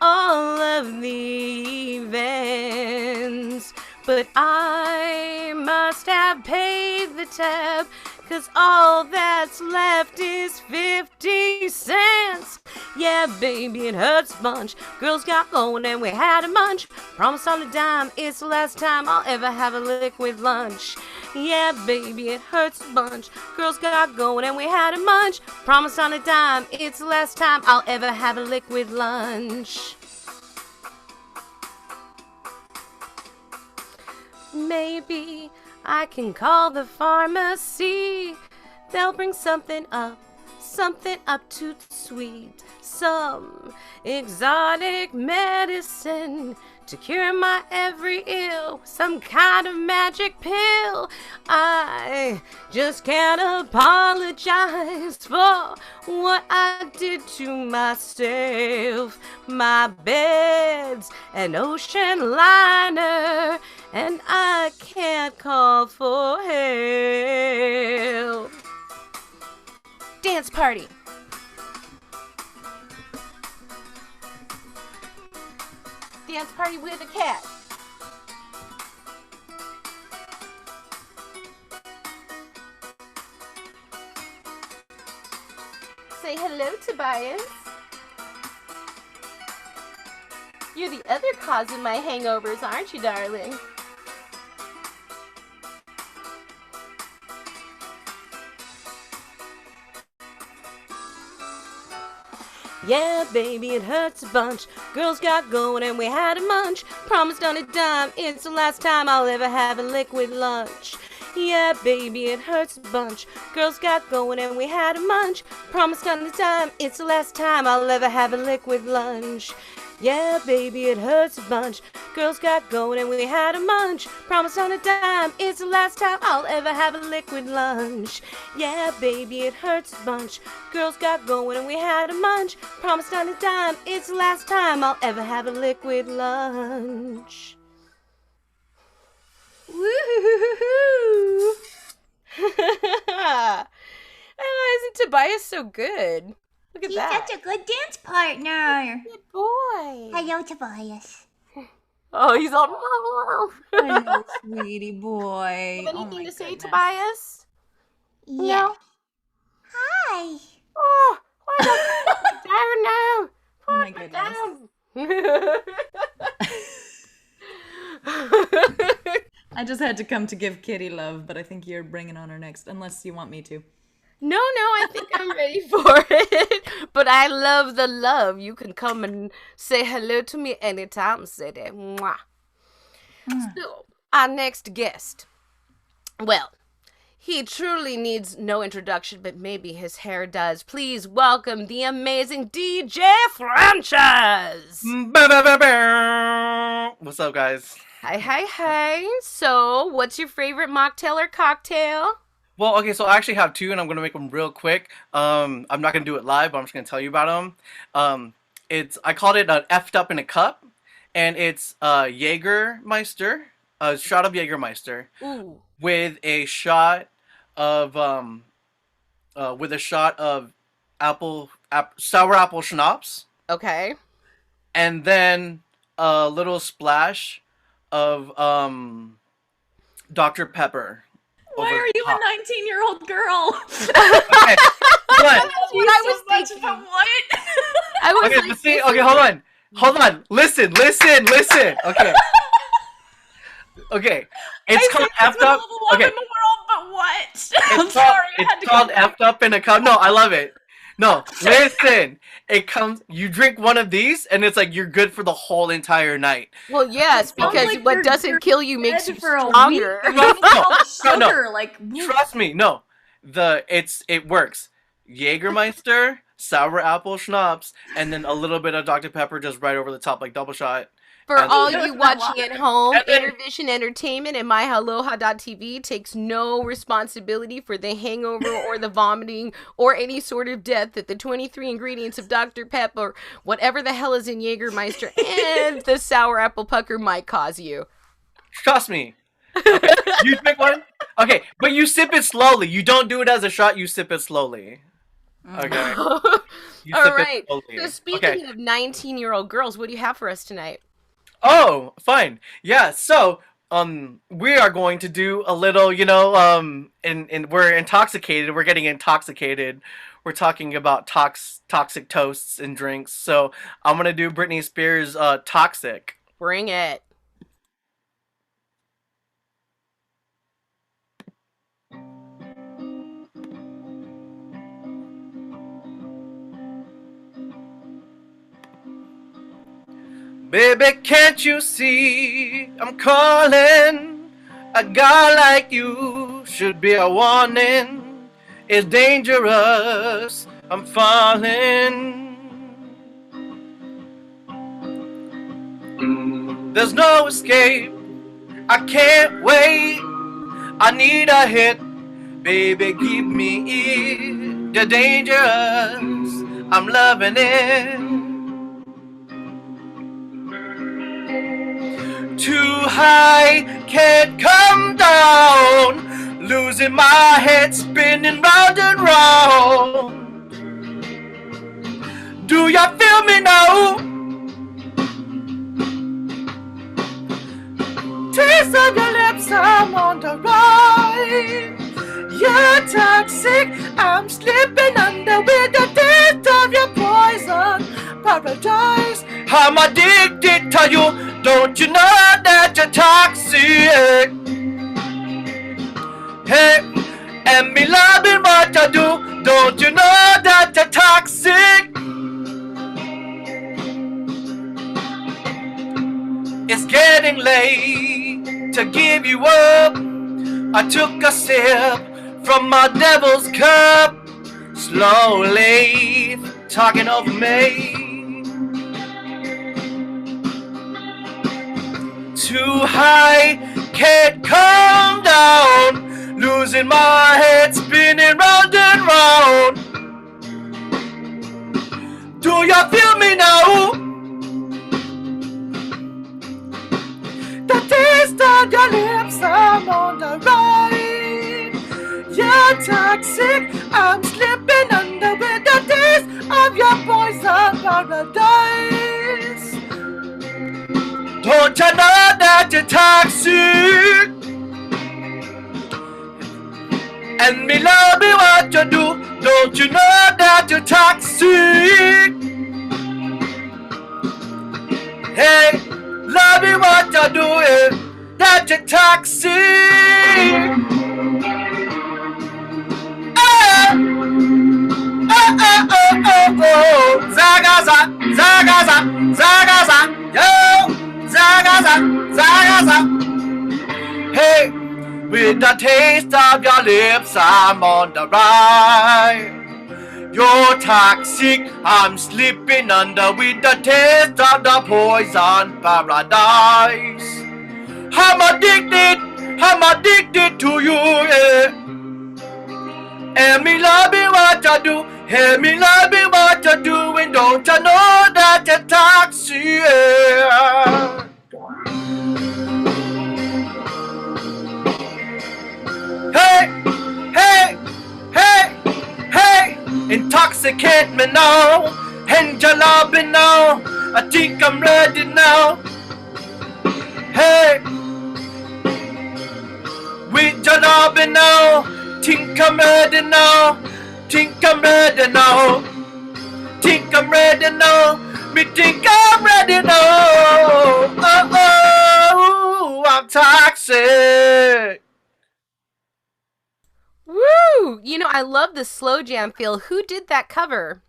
all of the events, but I must have paid the tab, 'cause all that's left is 50 cents. Yeah, baby, it hurts a bunch. Girls got going and we had a munch. Promised on a dime, it's the last time I'll ever have a liquid lunch. Yeah, baby, it hurts a bunch. Girls got going and we had a munch. Promised on a dime, it's the last time I'll ever have a liquid lunch. Maybe I can call the pharmacy. They'll bring something up too sweet. Some exotic medicine to cure my every ill. Some kind of magic pill. I just can't apologize for what I did to myself. My bed's an ocean liner, and I can't call for help. Dance party. Dance party with a cat. Say hello, Tobias. You're the other cause of my hangovers, aren't you, darling? Yeah, baby, it hurts a bunch. Girls got going and we had a munch. Promised on a dime, it's the last time I'll ever have a liquid lunch. Yeah, baby, it hurts a bunch. Girls got going and we had a munch. Promised on a dime, it's the last time I'll ever have a liquid lunch. Yeah, baby, it hurts a bunch. Girls got going and we had a munch. Promise on a dime, it's the last time I'll ever have a liquid lunch. Yeah, baby, it hurts a bunch. Girls got going and we had a munch. Promise on a dime, it's the last time I'll ever have a liquid lunch. Woo-hoo-hoo-hoo-hoo. Isn't Tobias so good? Look at that. He's such a good dance partner. Good boy. Hello, Tobias. Oh, he's all. Hello, sweetie boy. Have anything to say, Tobias? Yeah. No. Hi. Oh, why don't you down now? Oh my goodness. I just had to come to give Kitty love, but I think you're bringing on her next, unless you want me to. No, I think I'm ready for it. But I love the love. You can come and say hello to me anytime, City. Mwah. So, our next guest. Well, he truly needs no introduction, but maybe his hair does. Please welcome the amazing DJ Franchise. What's up, guys? Hi. So, what's your favorite mocktail or cocktail? Well, okay, so I actually have two, and I'm gonna make them real quick. I'm not gonna do it live, but I'm just gonna tell you about them. I called it effed up in a cup, and it's Jägermeister, a shot of Jägermeister, with a shot of sour apple schnapps. Okay. And then a little splash of Dr. Pepper. Why are you a 19-year-old girl? Okay, That's what I was thinking. But what? I was okay, like, see, okay, hold on. Listen. Okay. Okay. It's called effed up. Okay. In the world, but what? It's called effed up in a cup. No, I love it. No, listen. You drink one of these, and it's like you're good for the whole entire night. well, yes, because like what you're doesn't kill you makes you for stronger. No. Sugar, like Trust me, no. It works. Jägermeister, sour apple schnapps, and then a little bit of Dr. Pepper just right over the top, like double shot. For all you watching at home, And then- Intervision Entertainment and MyHaloha.tv takes no responsibility for the hangover or the vomiting or any sort of death that the 23 ingredients of Dr. Pepper, whatever the hell is in Jägermeister, and the sour apple pucker might cause you. Trust me. Okay. You drink one? Okay, but you sip it slowly. You don't do it as a shot, you sip it slowly. Okay. All right. So speaking of 19-year-old girls, what do you have for us tonight? Oh, fine. Yeah, so we are going to do a little, we're intoxicated. We're getting intoxicated. We're talking about toxic toasts and drinks. So I'm going to do Britney Spears' Toxic. Bring it. Baby, can't you see I'm calling? A guy like you should be a warning. It's dangerous, I'm falling. There's no escape, I can't wait. I need a hit, baby, give me it. The dangerous, I'm loving it. Too high, can't come down. Losing my head, spinning round and round. Do ya feel me now? Taste of your lips, I'm on the ride. You're toxic, I'm slipping under with the taste of your poison. Paradise, I'm addicted to you. Don't you know that you're toxic? Hey, and me loving what I do. Don't you know that you're toxic? It's getting late to give you up. I took a sip from my devil's cup. Slowly talking over me. too high, can't come down. Losing my head, spinning round and round. Do you feel me now? The taste of your lips, I'm on the ride. You're toxic, I'm slipping under with the taste of your poison paradise. Don't you know that you're toxic? And me love me what you do. Don't you know that you're toxic? Hey, love me what you do, that you're toxic. Oh, Zagaza, Zagaza, Zagaza, yo, Zagaza, Zagaza. Hey, with the taste of your lips, I'm on the ride. You're toxic, I'm slipping under with the taste of the poison paradise. I'm addicted to you, yeah. And me love me what you do, and me love me what you do, and don't you know that you're toxic, yeah. Hey, hey, hey, hey, intoxicate me now, and you love me now, I think I'm ready now. Hey, with your love me now, think I'm ready now, think I'm ready now, think I'm ready now, me think I'm ready now. Oh, I'm toxic. Woo! You know, I love the slow jam feel. Who did that cover?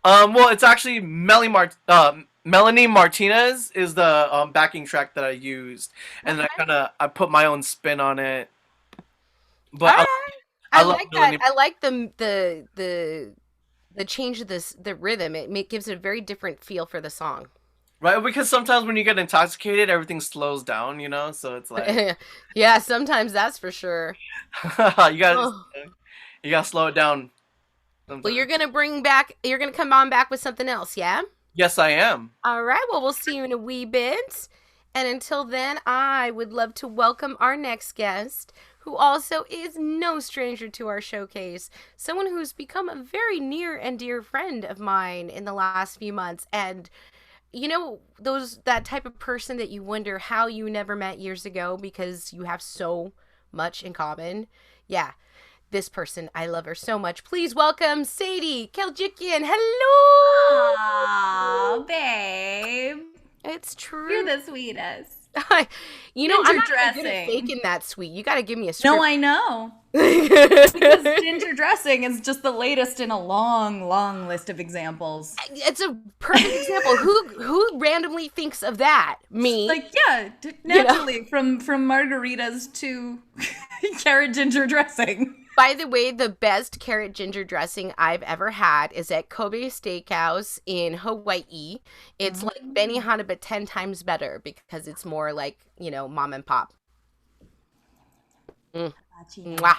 Well, it's actually Melanie Martinez is the backing track that I used, and then I put my own spin on it. But I like that. I like the change of the rhythm. It gives it a very different feel for the song. Right, because sometimes when you get intoxicated, everything slows down, you know. So it's like, yeah, sometimes that's for sure. you gotta slow it down. Sometimes. Well, you're gonna come on back with something else, yeah? Yes, I am. All right. Well, we'll see you in a wee bit. And until then, I would love to welcome our next guest, who also is no stranger to our showcase, someone who's become a very near and dear friend of mine in the last few months. And you know, that type of person that you wonder how you never met years ago because you have so much in common. Yeah, this person, I love her so much. Please welcome Sadie Keljikian. Hello! Aww, babe. It's true. You're the sweetest. You know, I'm not good at faking that sweet. You got to give me a script. No, I know. Because ginger dressing is just the latest in a long, long list of examples. It's a perfect example. Who randomly thinks of that? Me. Like, yeah, naturally, you know? from margaritas to carrot ginger dressing. By the way, the best carrot ginger dressing I've ever had is at Kobe Steakhouse in Hawaii. It's like Benihana, but 10 times better because it's more like, you know, mom and pop. Mwah.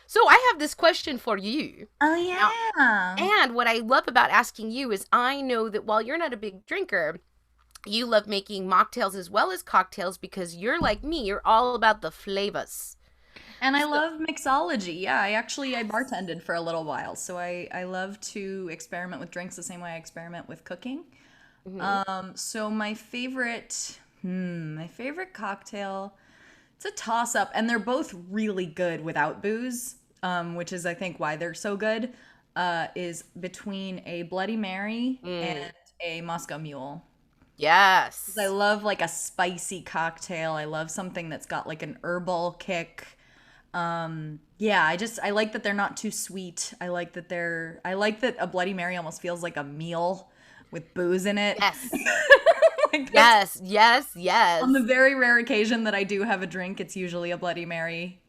So I have this question for you. Oh, yeah. Now, and what I love about asking you is I know that while you're not a big drinker, you love making mocktails as well as cocktails because you're like me. You're all about the flavors. And I love mixology. Yeah, I bartended for a little while. So I love to experiment with drinks the same way I experiment with cooking. Mm-hmm. So my favorite cocktail, it's a toss-up. And they're both really good without booze, which is, I think, why they're so good, is between a Bloody Mary and a Moscow Mule. Yes. I love, like, a spicy cocktail. I love something that's got, like, an herbal kick. Yeah, I like that they're not too sweet. I like that a Bloody Mary almost feels like a meal with booze in it. Yes. Like yes. On the very rare occasion that I do have a drink, it's usually a Bloody Mary,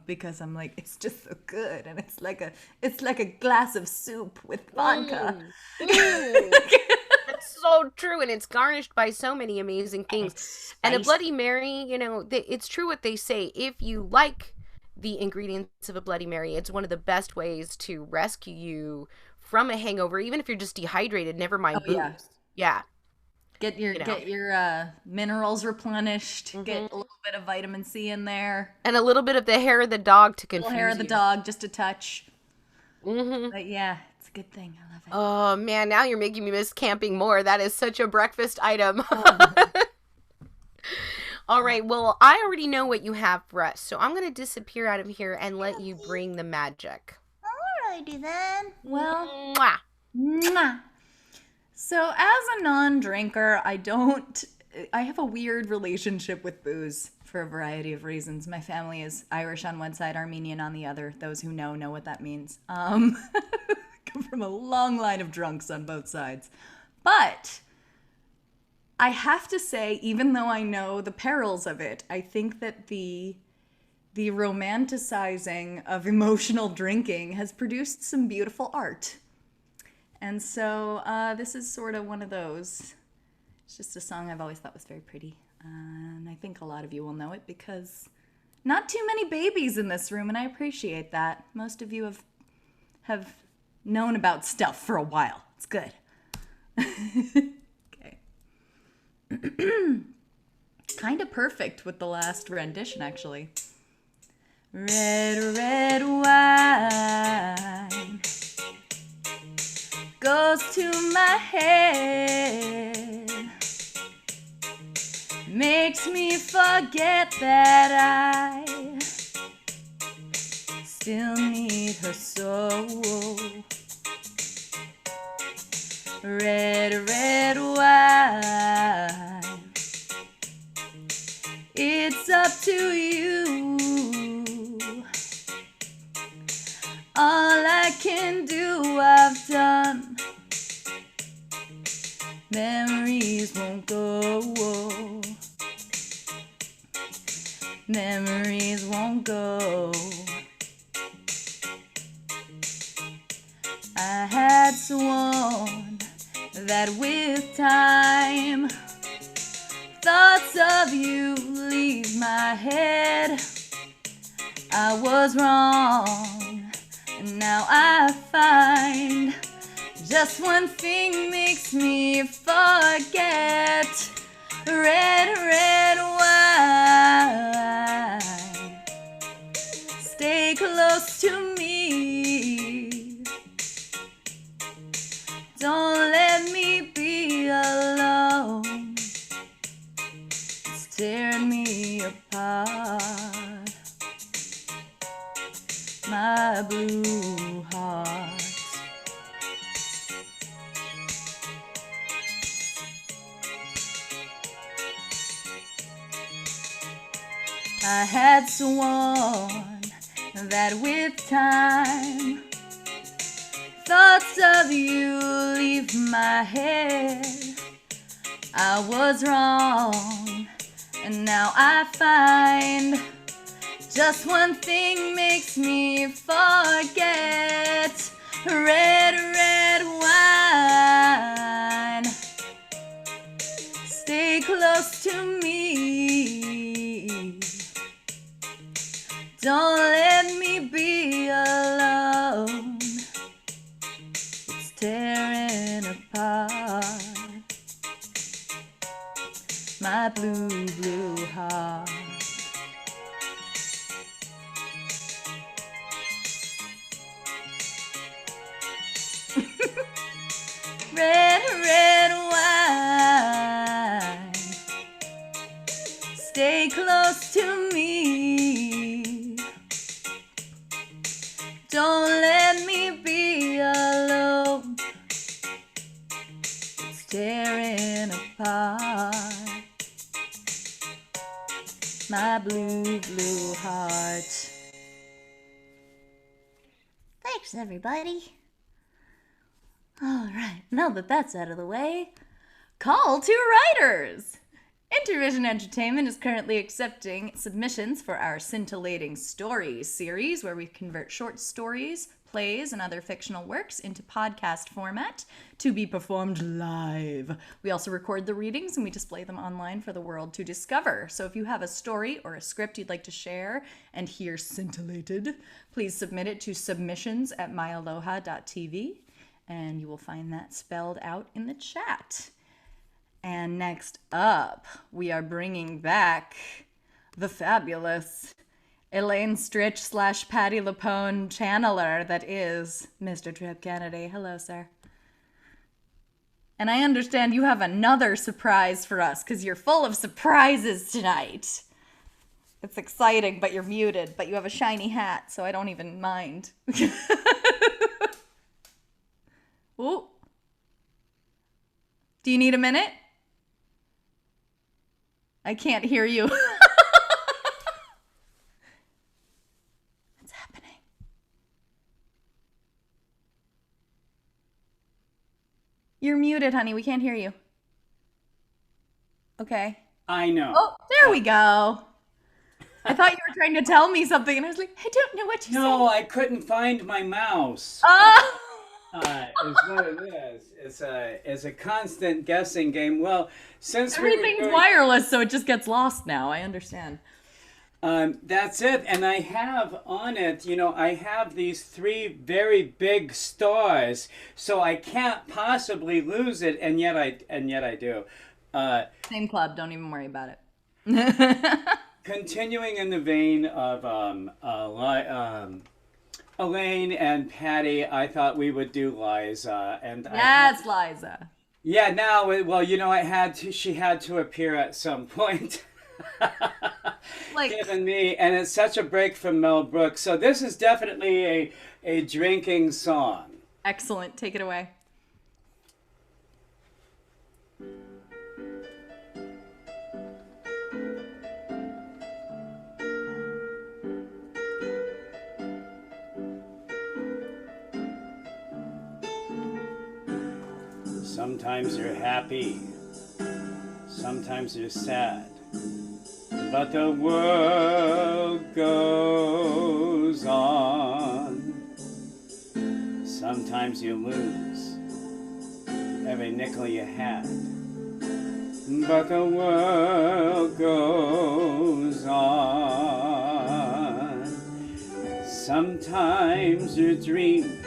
because I'm like, it's just so good, and it's like a glass of soup with vodka. That's so true, and it's garnished by so many amazing things. And a Bloody Mary, it's true what they say. If you like the ingredients of a Bloody Mary, it's one of the best ways to rescue you from a hangover, even if you're just dehydrated, never mind booze. Yeah. Get your minerals replenished. Get a little bit of vitamin C in there. And a little bit of the hair of the dog to confuse you. Hair of the dog, just a touch. But yeah, it's a good thing. I love it. Oh, man, now you're making me miss camping more. That is such a breakfast item. All right, well, I already know what you have for us, so I'm going to disappear out of here and let you bring the magic. Alrighty then. Well, Mwah. So as a non-drinker, I have a weird relationship with booze for a variety of reasons. My family is Irish on one side, Armenian on the other. Those who know what that means. Come from a long line of drunks on both sides. But I have to say, even though I know the perils of it, I think that the romanticizing of emotional drinking has produced some beautiful art. And so this is sort of one of those. It's just a song I've always thought was very pretty. And I think a lot of you will know it because not too many babies in this room, and I appreciate that. Most of you have known about stuff for a while. It's good. Okay. Kind of perfect with the last rendition, actually. Red, red wine goes to my head, makes me forget that I still need her so. Red, red wine, it's up to you. All I can do, I've done. Memories won't go. Memories won't go. I had sworn that with time thoughts of you leave my head. I was wrong, and now I find just one thing makes me forget. Red, red wine, stay close to me. Don't let me be alone. It's tearing me apart. My blue heart. I had sworn that with time thoughts of you leave my head. I was wrong, and now I find just one thing makes me forget. Red, red wine, stay close to me. Don't let me be alone. It's tearing apart my blue, blue heart. Red, red wine, stay close to me. Don't let me be alone. It's tearing apart my blue, blue heart. Thanks, everybody. All right, now that that's out of the way, call to writers. Intervision Entertainment is currently accepting submissions for our Scintillating Stories series, where we convert short stories, plays and other fictional works into podcast format to be performed live. We also record the readings and we display them online for the world to discover. So if you have a story or a script you'd like to share and hear scintillated, please submit it to submissions@myaloha.tv, and you will find that spelled out in the chat. And next up, we are bringing back the fabulous Elaine Stritch / Patty Lapone channeler that is Mr. Trip Kennedy. Hello, sir. And I understand you have another surprise for us because you're full of surprises tonight. It's exciting, but you're muted, but you have a shiny hat, so I don't even mind. Ooh. Do you need a minute? I can't hear you. What's happening? You're muted, honey. We can't hear you. Okay. I know. Oh, there we go. I thought you were trying to tell me something, and I was like, I don't know what you said. No, I couldn't find my mouse. Oh! Is what it is. It's a constant guessing game. Well, since everything's wireless, so it just gets lost now. I understand. That's it. And I have on it, I have these 3 very big stars, so I can't possibly lose it, and yet I do. Same club. Don't even worry about it. Continuing in the vein of Elaine and Patty, I thought we would do Liza, and yes, Liza. Yeah, now, well, she had to appear at some point. Given me, and it's such a break from Mel Brooks. So this is definitely a drinking song. Excellent. Take it away. Sometimes you're happy, sometimes you're sad, but the world goes on. Sometimes you lose every nickel you had, but the world goes on. Sometimes your dreams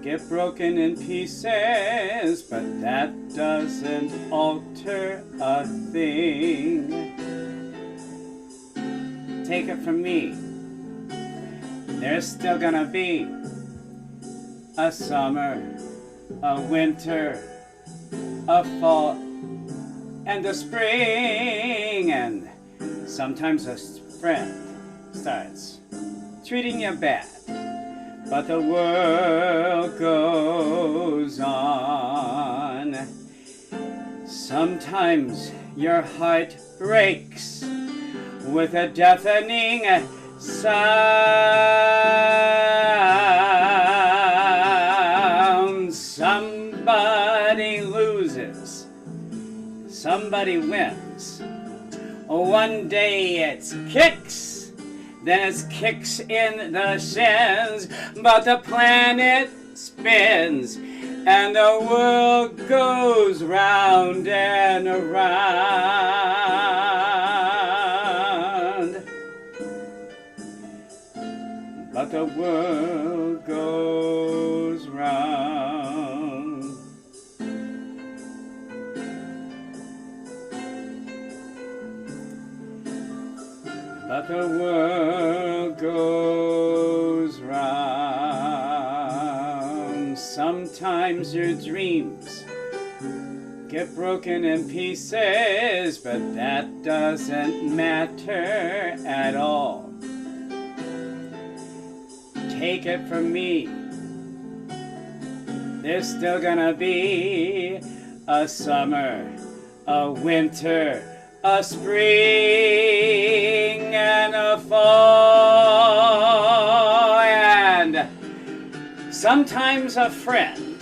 get broken in pieces, but that doesn't alter a thing. Take it from me, there's still gonna be a summer, a winter, a fall, and a spring, and sometimes a friend starts treating you bad. But the world goes on. Sometimes your heart breaks with a deafening sound. Somebody loses, somebody wins. One day it's kicks, then it's kicks in the shins, but the planet spins and the world goes round and around. But the world goes round. But the world goes round. Sometimes your dreams get broken in pieces, but that doesn't matter at all. Take it from me, there's still gonna be a summer, a winter, a spring, and a fall, and sometimes a friend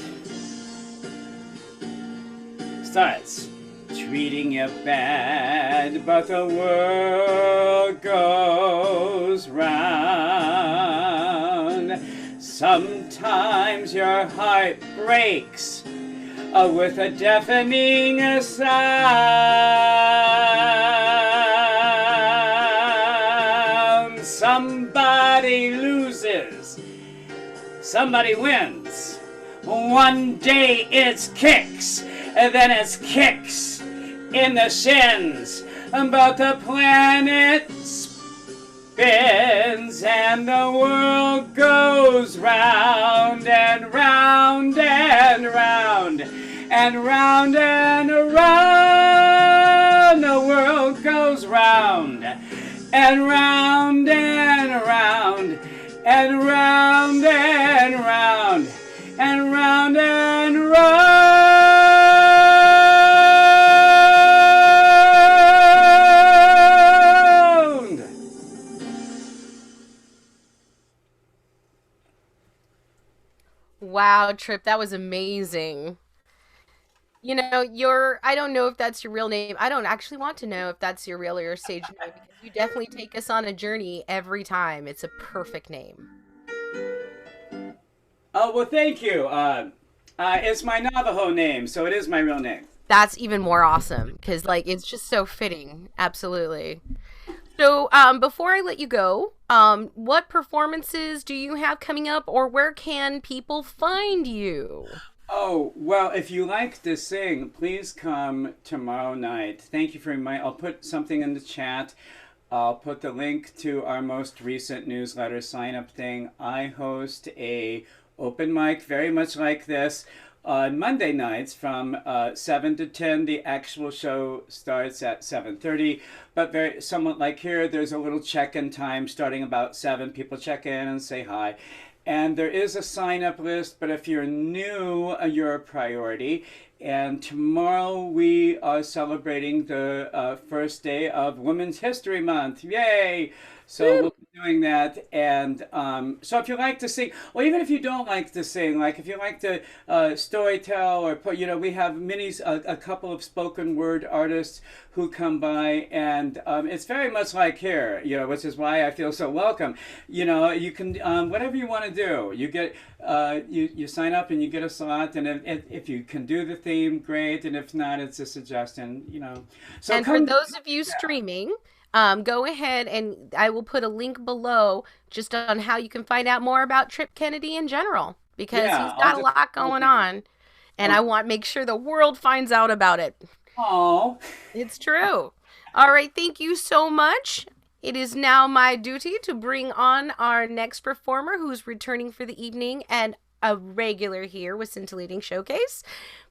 starts treating you bad, but the world goes round. Sometimes your heart breaks with a deafening sound. Somebody loses, somebody wins. One day it's kicks, and then it's kicks in the shins. But the planet spins and the world goes round and round and round and round and around. The world goes round and round and round and round and round and round and round. Wow, Trip, that was amazing. You know, I don't know if that's your real name. I don't actually want to know if that's your real or your stage name because you definitely take us on a journey every time. It's a perfect name. Oh, well, thank you. It's my Navajo name, so it is my real name. That's even more awesome because, like, it's just so fitting. Absolutely. So, before I let you go, what performances do you have coming up, or where can people find you? Oh, well, if you like to sing, please come tomorrow night. Thank you for reminding. I'll put something in the chat. I'll put the link to our most recent newsletter sign-up thing. I host a open mic, very much like this, on Monday nights from 7 to 10. The actual show starts at 7:30, but very somewhat like here, there's a little check-in time starting about 7. People check in and say hi. And there is a sign-up list, but if you're new, you're a priority. And tomorrow we are celebrating the first day of Women's History Month. Yay! So we'll be doing that. And so if you like to sing, or even if you don't like to sing, like if you like to storytell or put, we have a couple of spoken word artists who come by, and it's very much like here, which is why I feel so welcome. You can, whatever you want to do, you get, you sign up and you get a slot, and if you can do the theme, great, and if not, it's a suggestion, So and for those of you streaming, go ahead and I will put a link below just on how you can find out more about Trip Kennedy in general, because he's got a lot going on, and I want to make sure the world finds out about it. Oh, it's true. All right, thank you so much. It is now my duty to bring on our next performer who's returning for the evening and a regular here with Scintillating Showcase.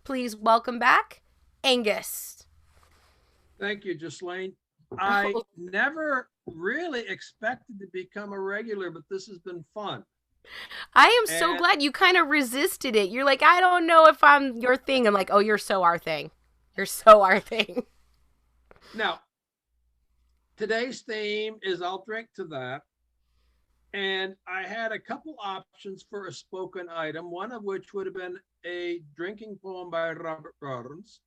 Please welcome back Angus. Thank you, Ghislaine. I never really expected to become a regular, but this has been fun. I am so glad you kind of resisted it. You're like, I don't know if I'm your thing. I'm like, oh, you're so our thing. You're so our thing. Now, today's theme is I'll drink to that. And I had a couple options for a spoken item, one of which would have been a drinking poem by Robert Burns.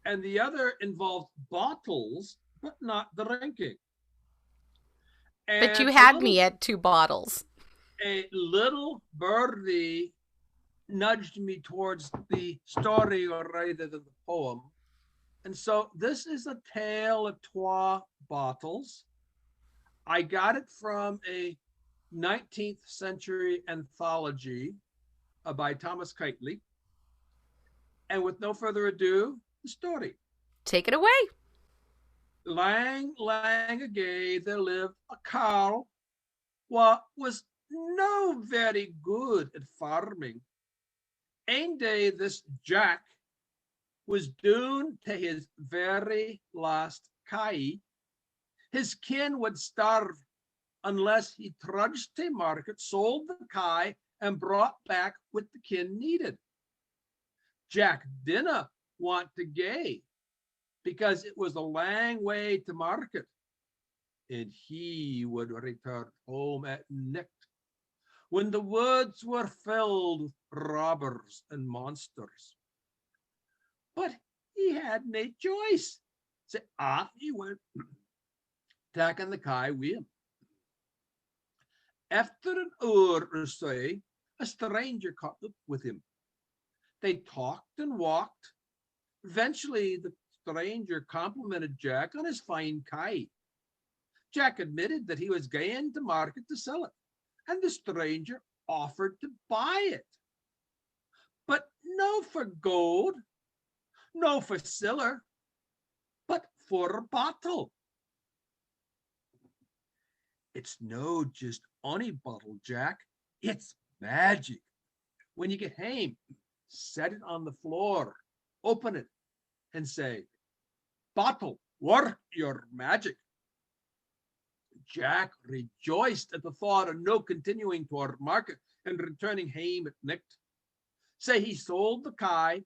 And the other involved bottles, but not drinking. And but you had me at 2 bottles. A little birdie nudged me towards the story or rather than the poem. And so this is a tale of 2 bottles. I got it from a 19th century anthology by Thomas Kitely. And with no further ado, the story. Take it away. Lang ago there lived a cow what was no very good at farming. One day this Jack was doomed to his very last kye. His kin would starve unless he trudged to market, sold the kye, and brought back what the kin needed. Jack didn't want to gay because it was a long way to market, and he would return home at night when the woods were filled with robbers and monsters. But he had no choice, so off he went, taking the kye with him. After an hour or so, a stranger caught up with him. They talked and walked. Eventually, the stranger complimented Jack on his fine kite. Jack admitted that he was going to market to sell it, and the stranger offered to buy it. But no for gold, no for silver, but for a bottle. It's no just any bottle, Jack. It's magic. When you get home, set it on the floor, open it, and say, "Bottle, work your magic." Jack rejoiced at the thought of no continuing toward market and returning home at night. Say he sold the kye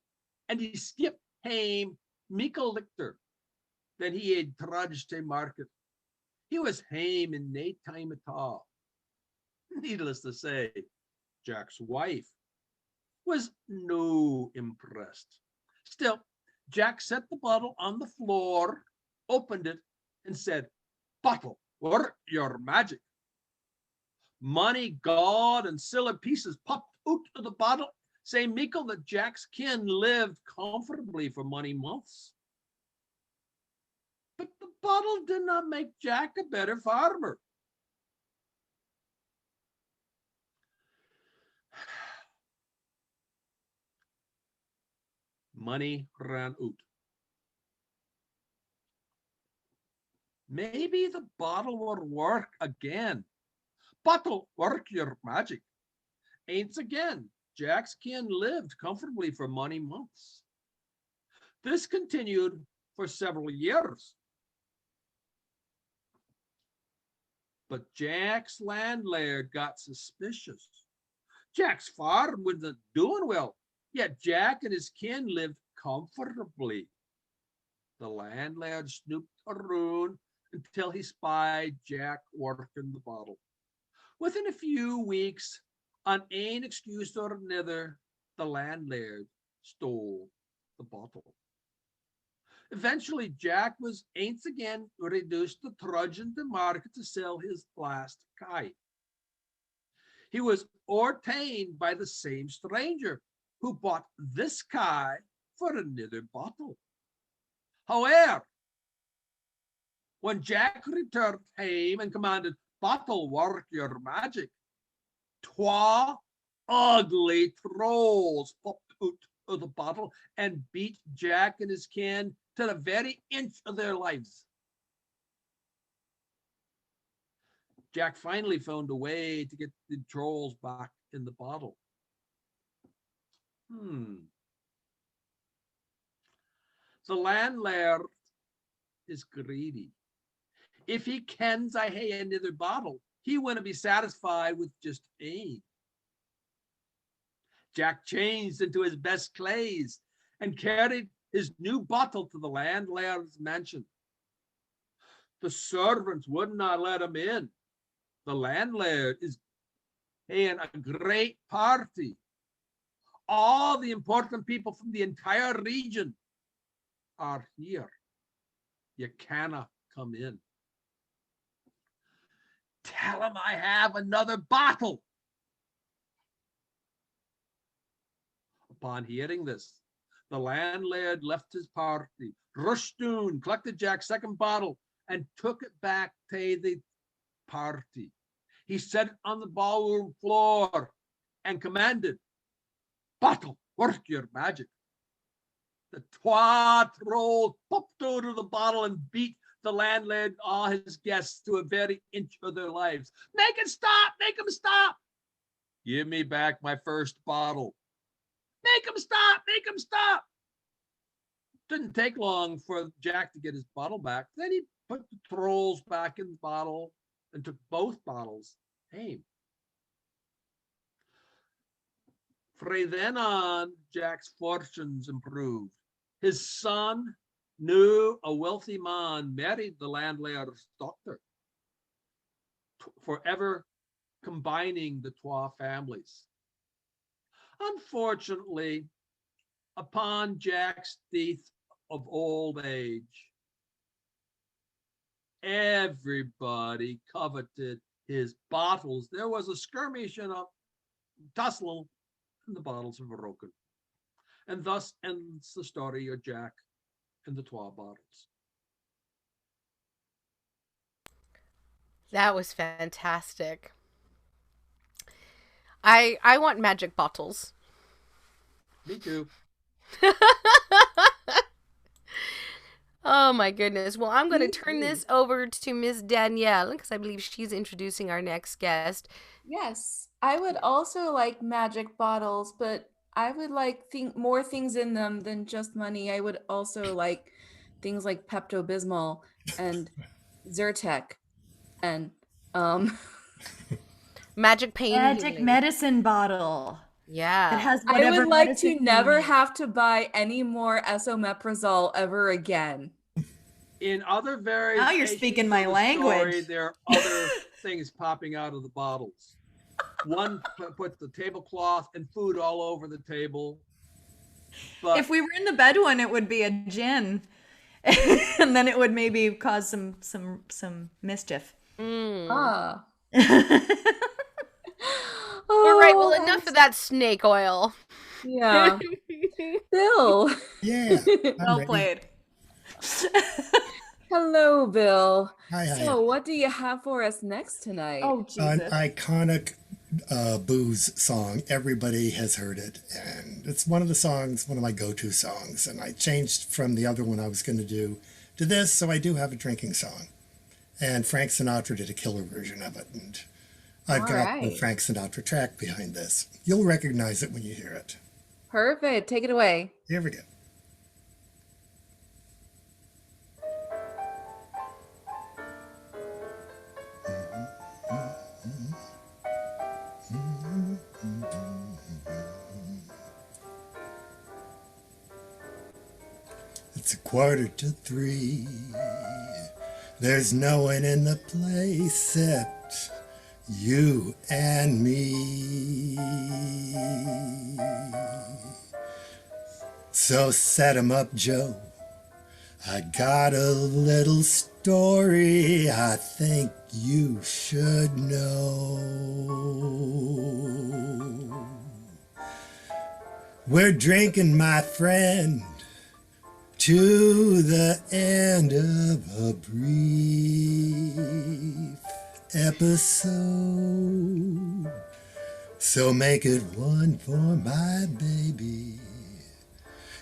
and he skipped home meikle lichter than he had trudged to market. He was home in no time at all. Needless to say, Jack's wife was no impressed. Still, Jack set the bottle on the floor, opened it, and said, "Bottle, work your magic." Money, gold, and silver pieces popped out of the bottle, saying meikle that Jack's kin lived comfortably for many months. But the bottle did not make Jack a better farmer. Money ran out. Maybe the bottle will work again. Bottle, work your magic. Aince again, Jack's kin lived comfortably for many months. This continued for several years. But Jack's landlord got suspicious. Jack's farm wasn't doing well, yet Jack and his kin lived comfortably. The landlord snooped around until he spied Jack working the bottle. Within a few weeks, on an excuse or another, the landlord stole the bottle. Eventually, Jack was once again reduced to trudging to market to sell his last kite. He was ordained by the same stranger who bought this kite for another bottle. However, when Jack returned home and commanded, "Bottle, work your magic," twa ugly trolls popped out of the bottle and beat Jack and his kin to the very inch of their lives. Jack finally found a way to get the trolls back in the bottle. The landlord is greedy. If he kens I hae another bottle, he wouldn't be satisfied with just a. Jack changed into his best clothes and carried his new bottle to the landlord's mansion. The servants would not let him in. The landlord is having a great party. All the important people from the entire region are here. You cannot come in. Tell him I have another bottle. Upon hearing this, the landlord left his party, rushed down, collected Jack's second bottle, and took it back to the party. He set it on the ballroom floor and commanded, "Bottle, work your magic." The twa trolls popped out of the bottle and beat the landlord and all his guests to a very inch of their lives. "Make it stop! Make him stop! Give me back my first bottle. Make him stop! Make him stop!" Didn't take long for Jack to get his bottle back. Then he put the trolls back in the bottle and took both bottles home. From then on, Jack's fortunes improved. His son, now a wealthy man, married the landlord's daughter, forever combining the twa families. Unfortunately, upon Jack's death of old age, everybody coveted his bottles. There was a skirmish and a tussle, and the bottles were broken. And thus ends the story of Jack and the 12 bottles. That was fantastic. I want magic bottles. Me too. Oh my goodness. Well, I'm going to turn this over to Miss Danielle because I believe she's introducing our next guest. Yes, I would also like magic bottles, but I would like more things in them than just money. I would also like things like Pepto-Bismol and Zyrtec and magic pain Magic healing. medicine bottle. Yeah. It has I whatever would like medicine to never you need. have to buy any more esomeprazole ever again. In other various Now you're speaking my language. there are other things popping out of the bottles. One put the tablecloth and food all over the table. But If we were in the bed one, it would be a gin. And then it would maybe cause some mischief. Ah. All right, well, enough of that snake oil. Yeah. Bill. Yeah. Well ready. played. Hello, Bill. Hi. So, what do you have for us next tonight? Oh, An Jesus. iconic booze song. Everybody has heard it. And it's one of my go-to songs. And I changed from the other one I was going to do to this. So I do have a drinking song. And Frank Sinatra did a killer version of it. And I've got the Frank Sinatra track behind this. You'll recognize it when you hear it. Perfect. Take it away. Here we go. It's 2:45. There's no one in the place except you and me. So set 'em up, Joe. I got a little story I think you should know. We're drinking, my friend, to the end of a brief episode. So make it one for my baby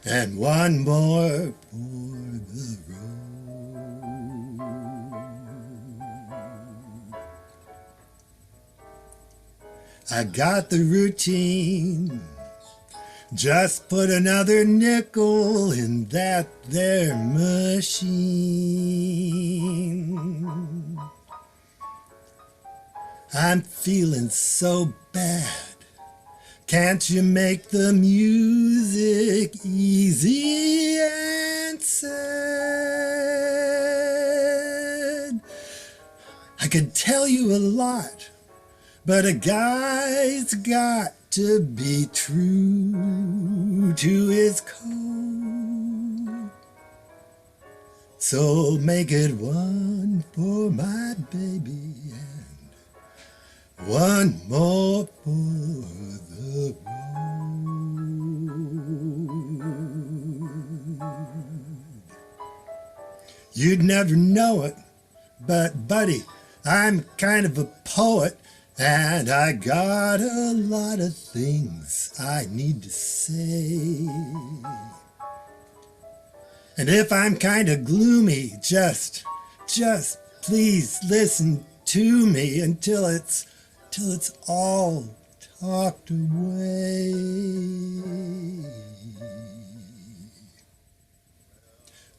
and one more for the road. I got the routine. Just put another nickel in that there machine. I'm feeling so bad. Can't you make the music easy and sad? I could tell you a lot, but a guy's got to be true to his code. So make it one for my baby and one more for the road. You'd never know it, but buddy, I'm kind of a poet. And I got a lot of things I need to say. And if I'm kind of gloomy, just please listen to me until it's all talked away.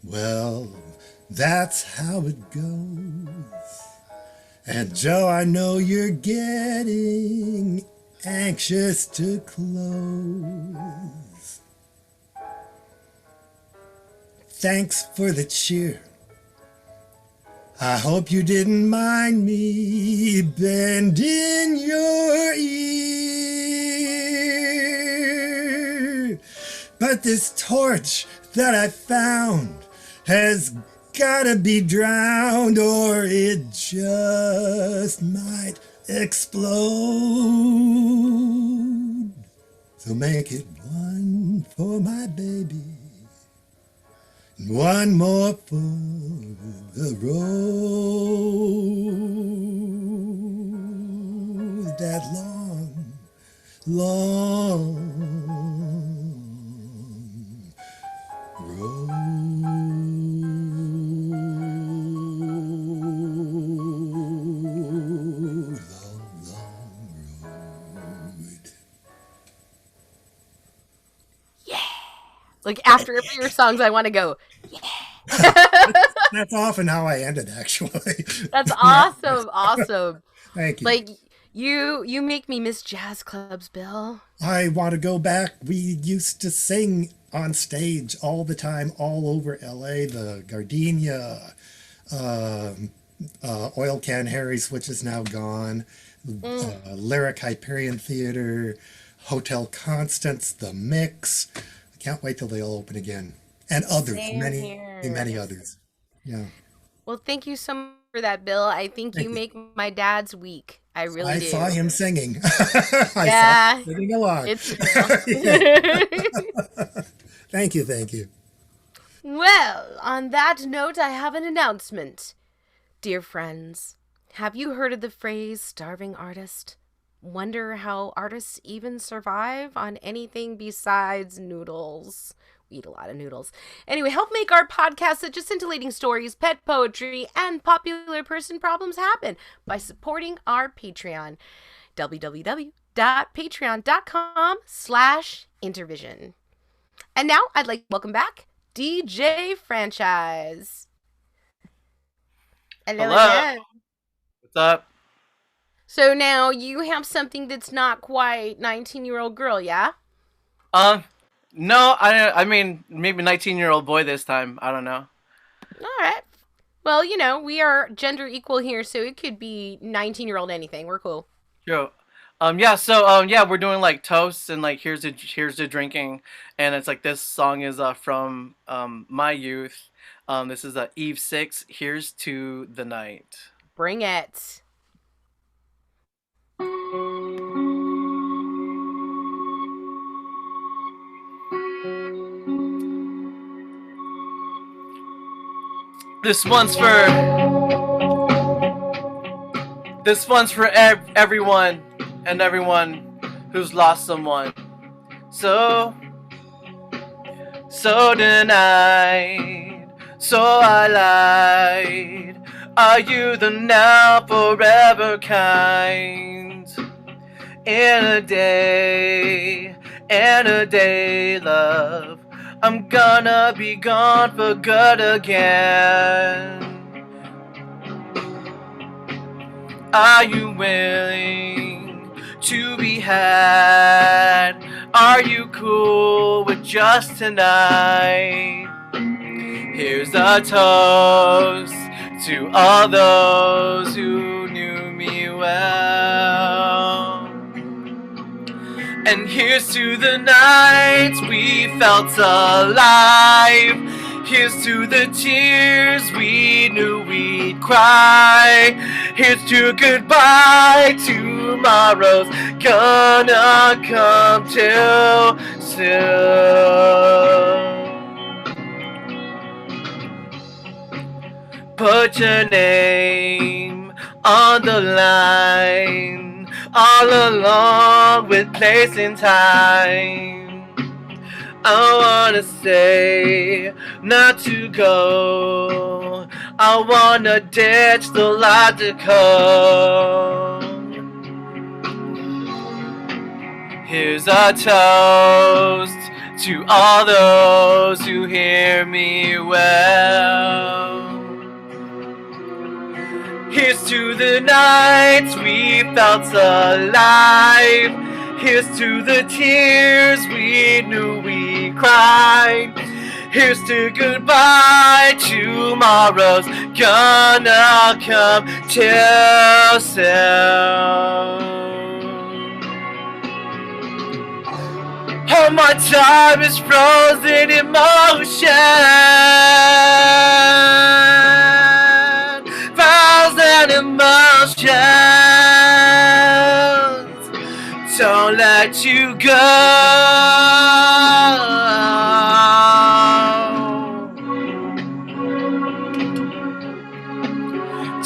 Well, that's how it goes. And Joe, I know you're getting anxious to close. Thanks for the cheer. I hope you didn't mind me bending your ear. But this torch that I found has gotta be drowned or it just might explode. So make it one for my baby, and one more for the road, that long, long road. Like after every of your songs, I want to go, yeah. That's often how I ended, actually. That's awesome. Awesome. Thank you. Like you make me miss jazz clubs, Bill. I want to go back. We used to sing on stage all the time, all over LA. The Gardenia, Oil Can Harry's, which is now gone. Lyric Hyperion Theater, Hotel Constance, The Mix. I can't wait till they all open again. And others, many others. Yeah. Well, thank you so much for that, Bill. I think you make my dad's week. I really do. I saw him singing. Yeah. I saw him singing along. It's Thank you. Well, on that note, I have an announcement. Dear friends, have you heard of the phrase starving artist? Wonder how artists even survive on anything besides noodles. We eat a lot of noodles. Anyway, help make our podcast such as Scintillating Stories, pet poetry, and popular person problems happen by supporting our Patreon. www.patreon.com/Intervision. And now I'd like to welcome back DJ Franchise. Hello. What's up? So now you have something that's not quite 19-year-old girl, yeah? No, I mean, maybe 19-year-old boy this time. I don't know. All right. Well, you know, we are gender equal here, so it could be 19-year-old anything. We're cool. Sure. Yeah, we're doing like toasts and like here's the drinking, and it's like this song is from my youth. This is Eve 6. Here's to the night. Bring it. This one's for everyone and everyone who's lost someone. So tonight, so I lied. Are you the now forever kind? In a day, love, I'm gonna be gone for good again. Are you willing to be had? Are you cool with just tonight? Here's a toast to all those who knew me well. And here's to the nights we felt alive. Here's to the tears we knew we'd cry. Here's to goodbye. Tomorrow's gonna come too soon. Put your name on the line, all along with place and time. I wanna say not to go. I wanna ditch the logical. Here's a toast to all those who hear me well. Here's to the nights we felt alive. Here's to the tears we knew we'd cry. Here's to goodbye. Tomorrow's gonna come too soon. All my time is frozen in motion. don't let you go.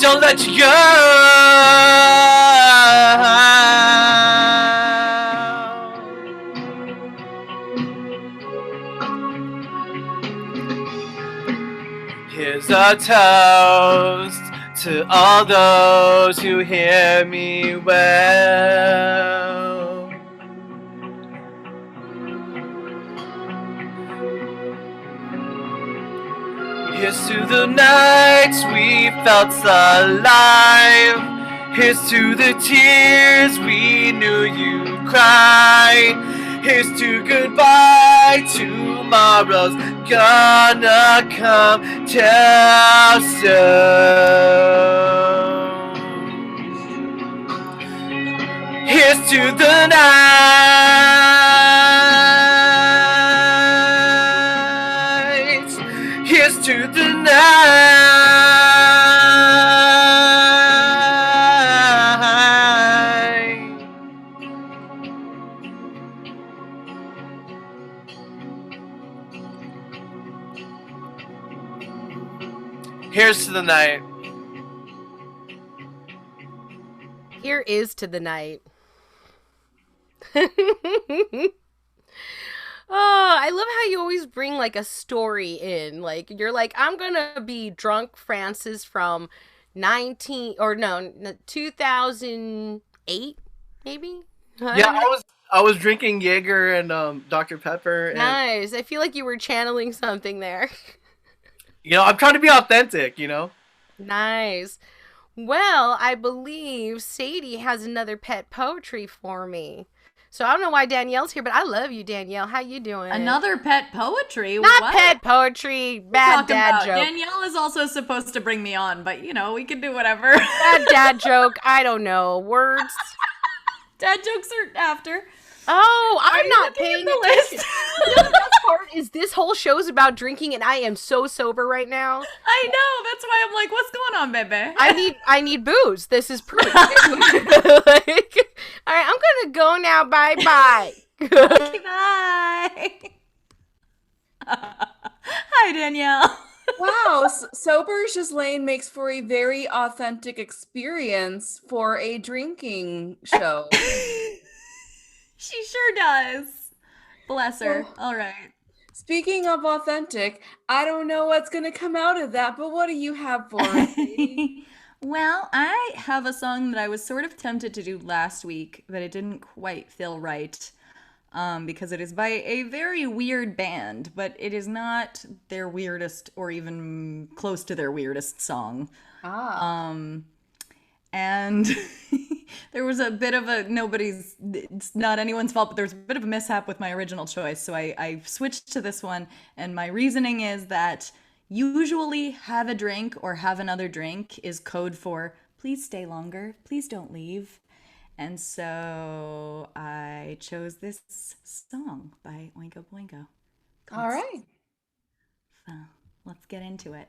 Don't let you go. Here's a toast to all those who hear me well. Here's to the nights we felt alive. Here's to the tears we knew you'd cry. Here's to goodbye, tomorrow's gonna come too soon. Here's to the night. Here's to the night. Here's to the night. Here is to the night. Oh, I love how you always bring like a story in. Like you're like, I'm gonna be drunk Francis from 2008, maybe. Yeah, I was drinking Jaeger and Dr. Pepper. And, nice. I feel like you were channeling something there. You know, I'm trying to be authentic, you know? Nice. Well, I believe Sadie has another pet poetry for me. So I don't know why Danielle's here, but I love you, Danielle. How you doing? Another pet poetry? Not what? pet poetry. Bad dad joke. Danielle is also supposed to bring me on, but you know, we can do whatever. Bad dad joke. I don't know. Words. Dad jokes are after. Oh, I'm not paying the attention. list. The best part is this whole show's about drinking, and I am so sober right now. I know. That's why I'm like, what's going on, baby? I need booze. This is proof. Like, all right, I'm gonna go now. Bye bye. Okay, bye. Hi, Danielle. Wow, sober Ghislaine makes for a very authentic experience for a drinking show. She sure does. Bless her. Well, all right. Speaking of authentic, I don't know what's going to come out of that, but what do you have for us, Sadie? Well, I have a song that I was sort of tempted to do last week, but it didn't quite feel right because it is by a very weird band, but it is not their weirdest or even close to their weirdest song. And there was a bit of it's not anyone's fault, but there's a bit of a mishap with my original choice. So I switched to this one. And my reasoning is that usually have a drink or have another drink is code for please stay longer, please don't leave. And so I chose this song by Oingo Boingo. All right. So let's get into it.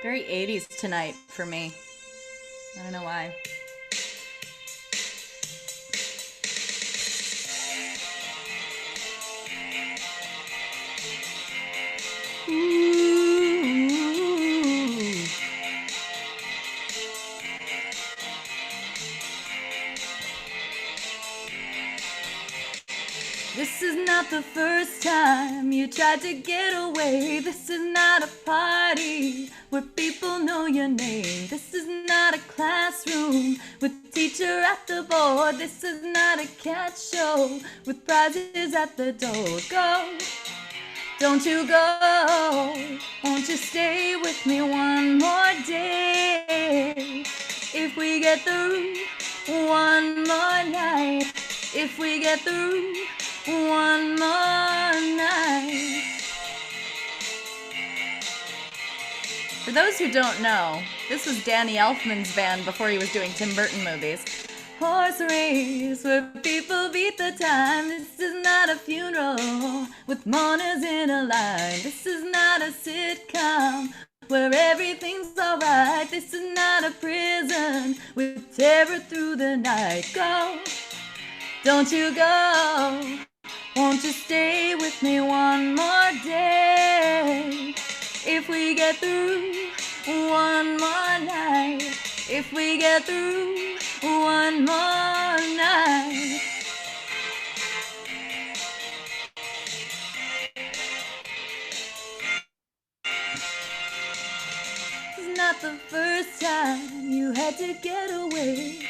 Very 80s tonight for me. I don't know why. This is not the first time you tried to get away. This is not a party where people know your name. This is not a classroom with teacher at the board. This is not a cat show with prizes at the door. Go, don't you go. Won't you stay with me one more day? If we get through one more night. If we get through one more night. For those who don't know, this was Danny Elfman's band before he was doing Tim Burton movies. horse race where people beat the time. This is not a funeral with mourners in a line. This is not a sitcom where everything's alright. This is not a prison with terror through the night. Go, don't you go. Won't you stay with me one more day? If we get through one more night. If we get through one more night. It's not the first time you had to get away.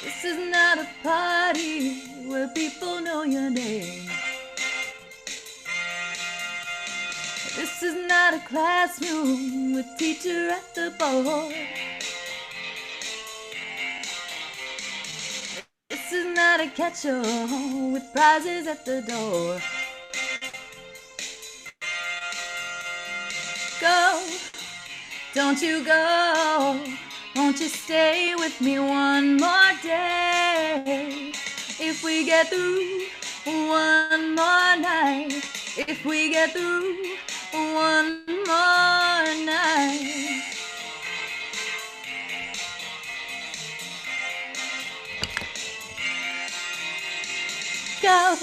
This is not a party where people know your name. This is not a classroom with teacher at the board. This is not a catch-all with prizes at the door. Go, don't you go. Won't you stay with me one more day? If we get through one more night. If we get through one more night. Go,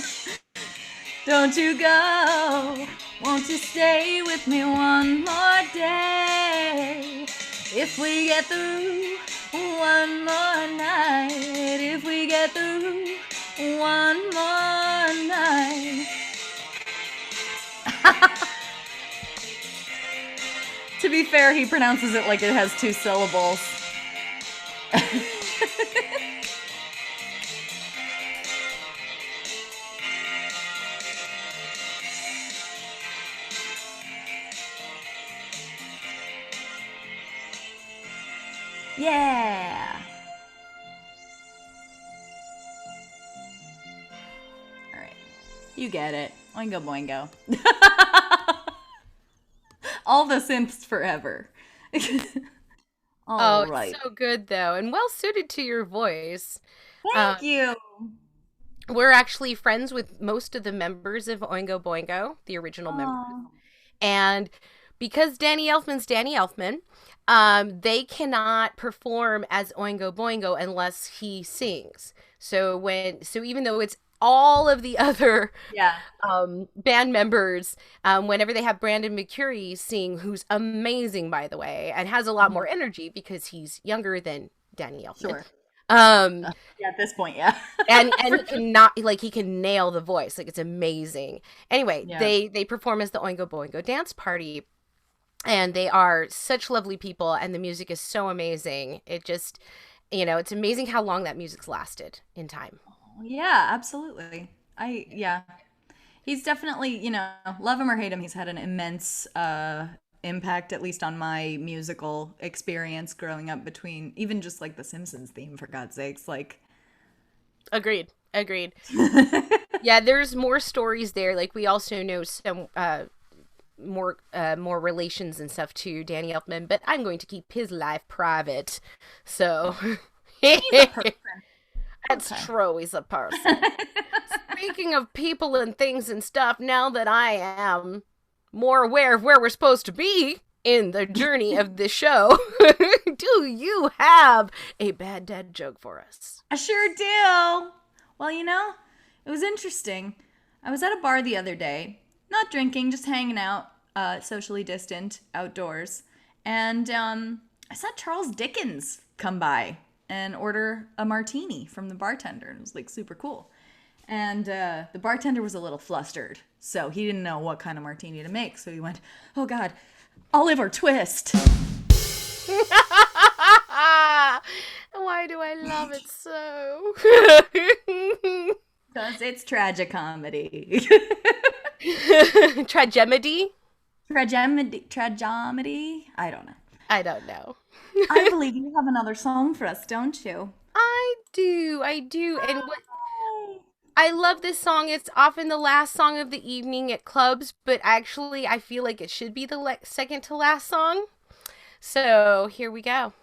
don't you go. Won't you stay with me one more day? If we get through one more night. If we get through one more night. To be fair, he pronounces it like it has 2 syllables. Yeah. All right. You get it. Oingo boingo. All the synths forever. All right. It's so good though, and well suited to your voice. Thank you. We're actually friends with most of the members of Oingo Boingo, the original members. And because Danny Elfman's Danny Elfman, they cannot perform as Oingo Boingo unless he sings. So even though it's all of the other band members, whenever they have Brandon McCurry sing, who's amazing, by the way, and has a lot more energy because he's younger than Danny Elfman. Sure. Yeah, at this point, yeah. and he can nail the voice. Like, it's amazing. Anyway, they perform as the Oingo Boingo Dance Party, and they are such lovely people, and the music is so amazing. It just, it's amazing how long that music's lasted in time. Yeah, absolutely. He's definitely, love him or hate him, he's had an immense impact, at least on my musical experience growing up, between even just like the Simpsons theme, for God's sakes. Like, agreed. Yeah, there's more stories there. Like, we also know some more relations and stuff to Danny Elfman, but I'm going to keep his life private. So he's a person. That's true, he's a person. Speaking of people and things and stuff, now that I am more aware of where we're supposed to be in the journey of the show, do you have a bad dad joke for us? I sure do. Well, it was interesting. I was at a bar the other day, not drinking, just hanging out, socially distant, outdoors, and I saw Charles Dickens come by and order a martini from the bartender. It was like super cool. And the bartender was a little flustered, so he didn't know what kind of martini to make. So he went, "Oh God, olive or twist?" Why do I love it so? Because it's tragicomedy. Tragedy? Tragomedy? I don't know. I believe you have another song for us, don't you? I do. And what I love this song. It's often the last song of the evening at clubs, but actually I feel like it should be the second to last song. So here we go.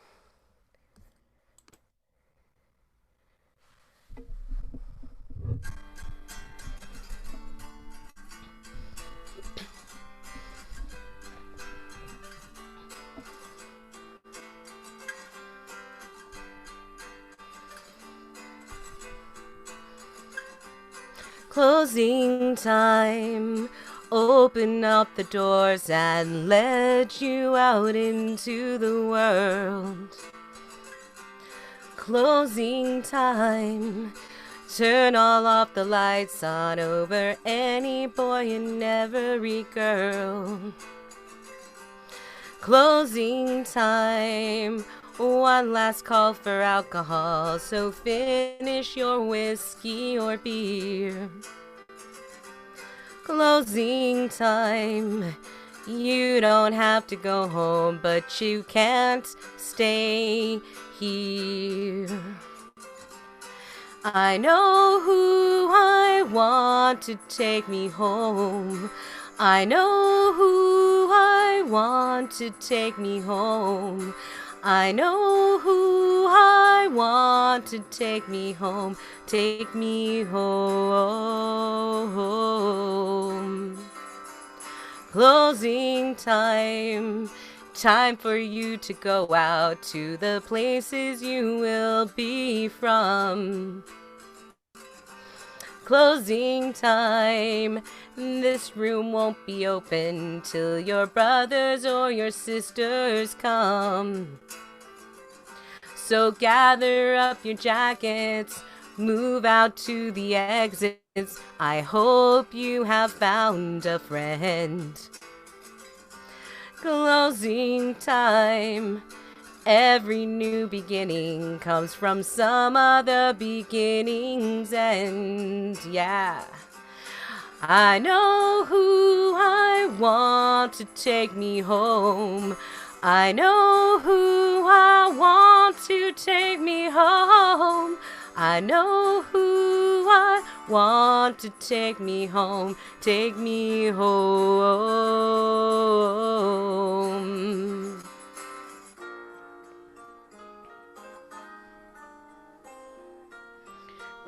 Closing time. Open up the doors and let you out into the world. Closing time. Turn all off the lights on over any boy and every girl. Closing time. One last call for alcohol, so finish your whiskey or beer. Closing time. You don't have to go home, but you can't stay here. I know who I want to take me home. I know who I want to take me home. I know who I want to take me home. Take me home. Closing time. Time for you to go out to the places you will be from. Closing time. This room won't be open till your brothers or your sisters come. So gather up your jackets, move out to the exits. I hope you have found a friend. Closing time. Every new beginning comes from some other beginning's end. Yeah. I know who I want to take me home. I know who I want to take me home. I know who I want to take me home. Take me home.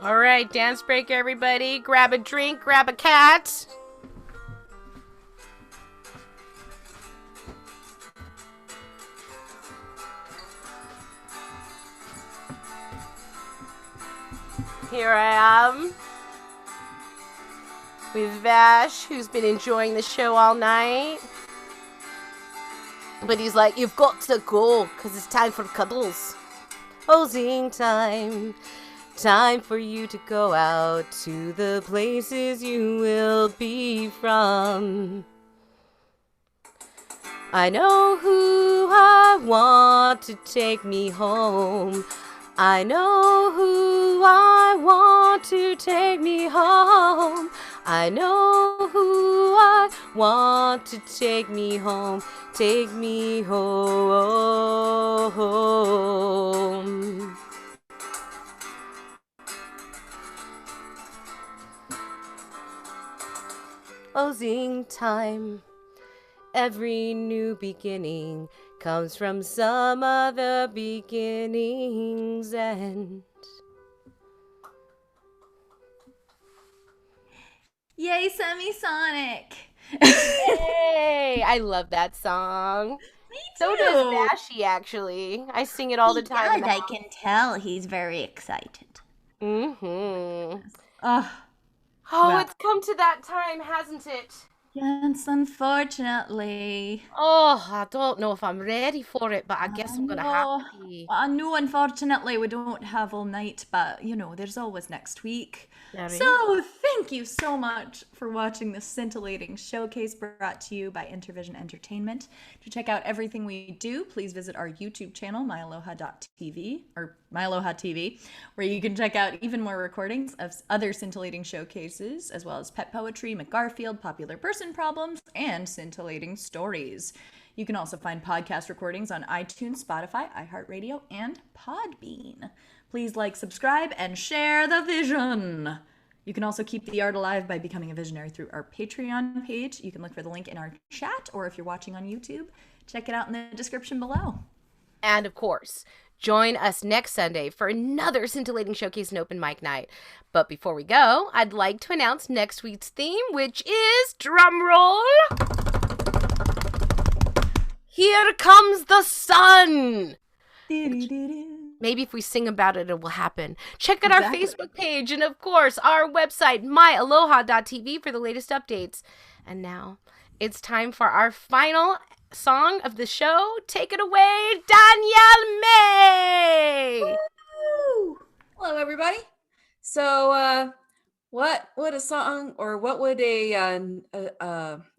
All right, dance break, everybody. Grab a drink, grab a cat. Here I am with Vash, who's been enjoying the show all night. But he's like, you've got to go, because it's time for cuddles. Closing time. Time for you to go out to the places you will be from. I know who I want to take me home. I know who I want to take me home. I know who I want to take me home. Take me home. Closing time. Every new beginning comes from some other beginning's end. Yay, Semisonic! Hey, I love that song. Me too. So does Vashy, actually. I sing it all the time. I can tell he's very excited. Mm-hmm. Oh, well, it's come to that time, hasn't it? Yes, unfortunately. Oh, I don't know if I'm ready for it, but I guess I'm going to have to be. I know, unfortunately, we don't have all night, but, there's always next week. So, thank you so much for watching this scintillating showcase brought to you by Intervision Entertainment. To check out everything we do, please visit our YouTube channel, myaloha.tv, or myaloha.tv, where you can check out even more recordings of other scintillating showcases, as well as pet poetry, McGarfield, popular person problems, and scintillating stories. You can also find podcast recordings on iTunes, Spotify, iHeartRadio, and Podbean. Please like, subscribe, and share the vision. You can also keep the art alive by becoming a visionary through our Patreon page. You can look for the link in our chat, or if you're watching on YouTube, check it out in the description below. And of course, join us next Sunday for another scintillating showcase and open mic night. But before we go, I'd like to announce next week's theme, which is, drumroll, Here Comes the Sun! Maybe if we sing about it, it will happen. Check out our Facebook page and, of course, our website, myaloha.tv, for the latest updates. And now it's time for our final song of the show. Take it away, Danielle May! Woo! Hello, everybody. So, what would a song, or what would a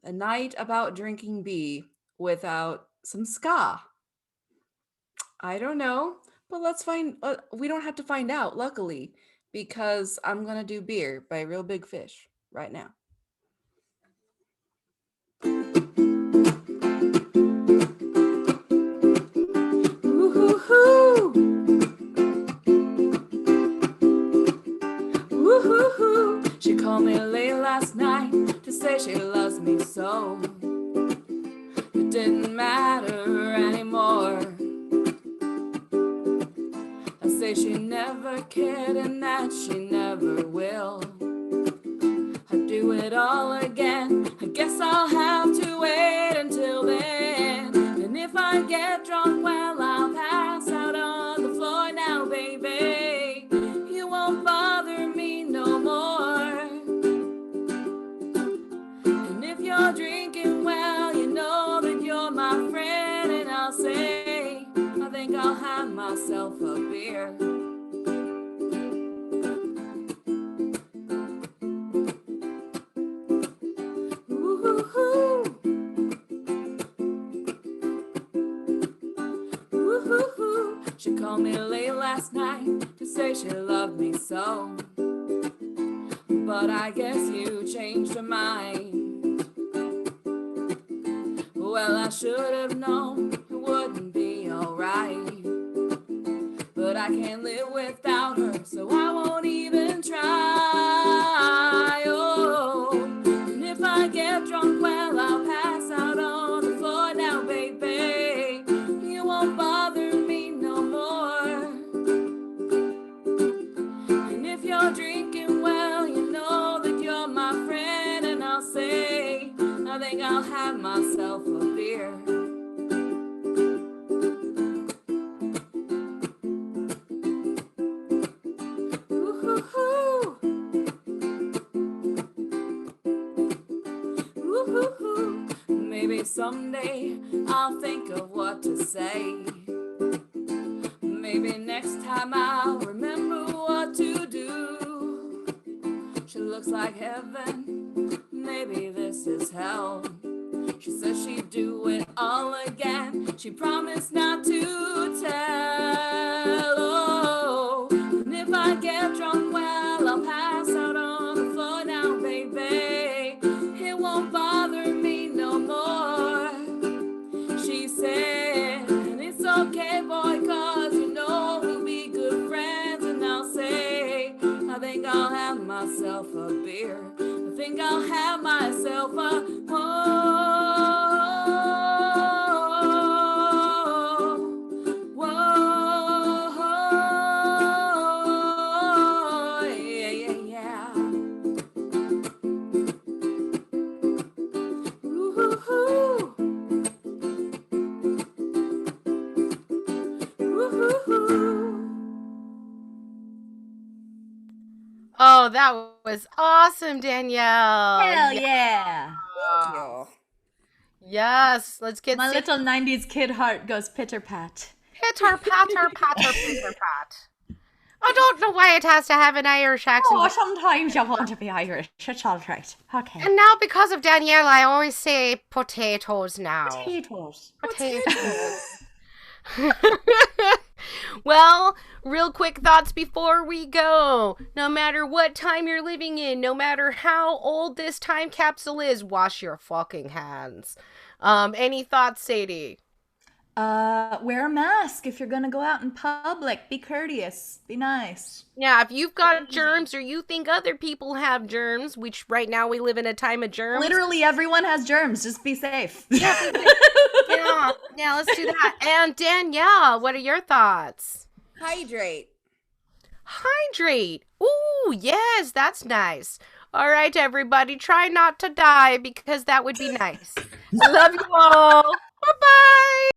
night about drinking be without some ska? I don't know, but let's find. We don't have to find out, luckily, because I'm gonna do "Beer" by Real Big Fish right now. Woo-hoo-hoo. Woo-hoo-hoo. She called me late last night to say she loves me so. It didn't matter anymore. I say she never cared and that she never will. I'd do it all again. I guess I'll have to wait until then. And if I get drunk, well, I'll pass out on the floor now, baby. You won't bother me no more. And if you're drinking, well, you know that you're my friend. And I'll say, I think I'll have myself a beer. Ooh-hoo-hoo. Ooh-hoo-hoo. She called me late last night to say she loved me so. But I guess you changed your mind. Well, I should have known it wouldn't be alright. But I can't live without her, so I won't even try. Oh, and if I get drunk, well, I'll pass out on the floor now, baby. You won't bother me no more. And if you're drinking, well, you know that you're my friend. And I'll say, I think I'll have myself a beer. Ooh-hoo-hoo. Ooh-hoo-hoo. Maybe someday I'll think of what to say. Maybe next time I'll remember what to do. She looks like heaven, maybe this is hell. She says she'd do it all again. She promised not to tell. Oh, and if I get drunk, well, I'll pass out on the floor now, baby. It won't bother me no more. She said, and it's okay, boy, 'cause you know we'll be good friends. And I'll say, I think I'll have myself a beer. I think I'll have myself a Oh, that was awesome, Danielle. Hell yeah. Thank you. Yes, let's get My little 90s kid heart goes pitter-pat. pitter-patter, patter, pitter-pat. I don't know why it has to have an Irish accent. Oh, sometimes you want to be Irish. It's all right. Okay. And now, because of Danielle, I always say potatoes now. Potatoes. Potatoes. Well, real quick thoughts before we go. No matter what time you're living in, no matter how old this time capsule is, wash your fucking hands. Any thoughts, Sadie? Wear a mask if you're gonna go out in public. Be courteous. Be nice. Yeah, if you've got germs or you think other people have germs, which right now we live in a time of germs. Literally everyone has germs. Just be safe. Yeah, let's do that. And Danielle, what are your thoughts? Hydrate. Hydrate. Ooh, yes, that's nice. All right, everybody, try not to die because that would be nice. I love you all. Bye-bye.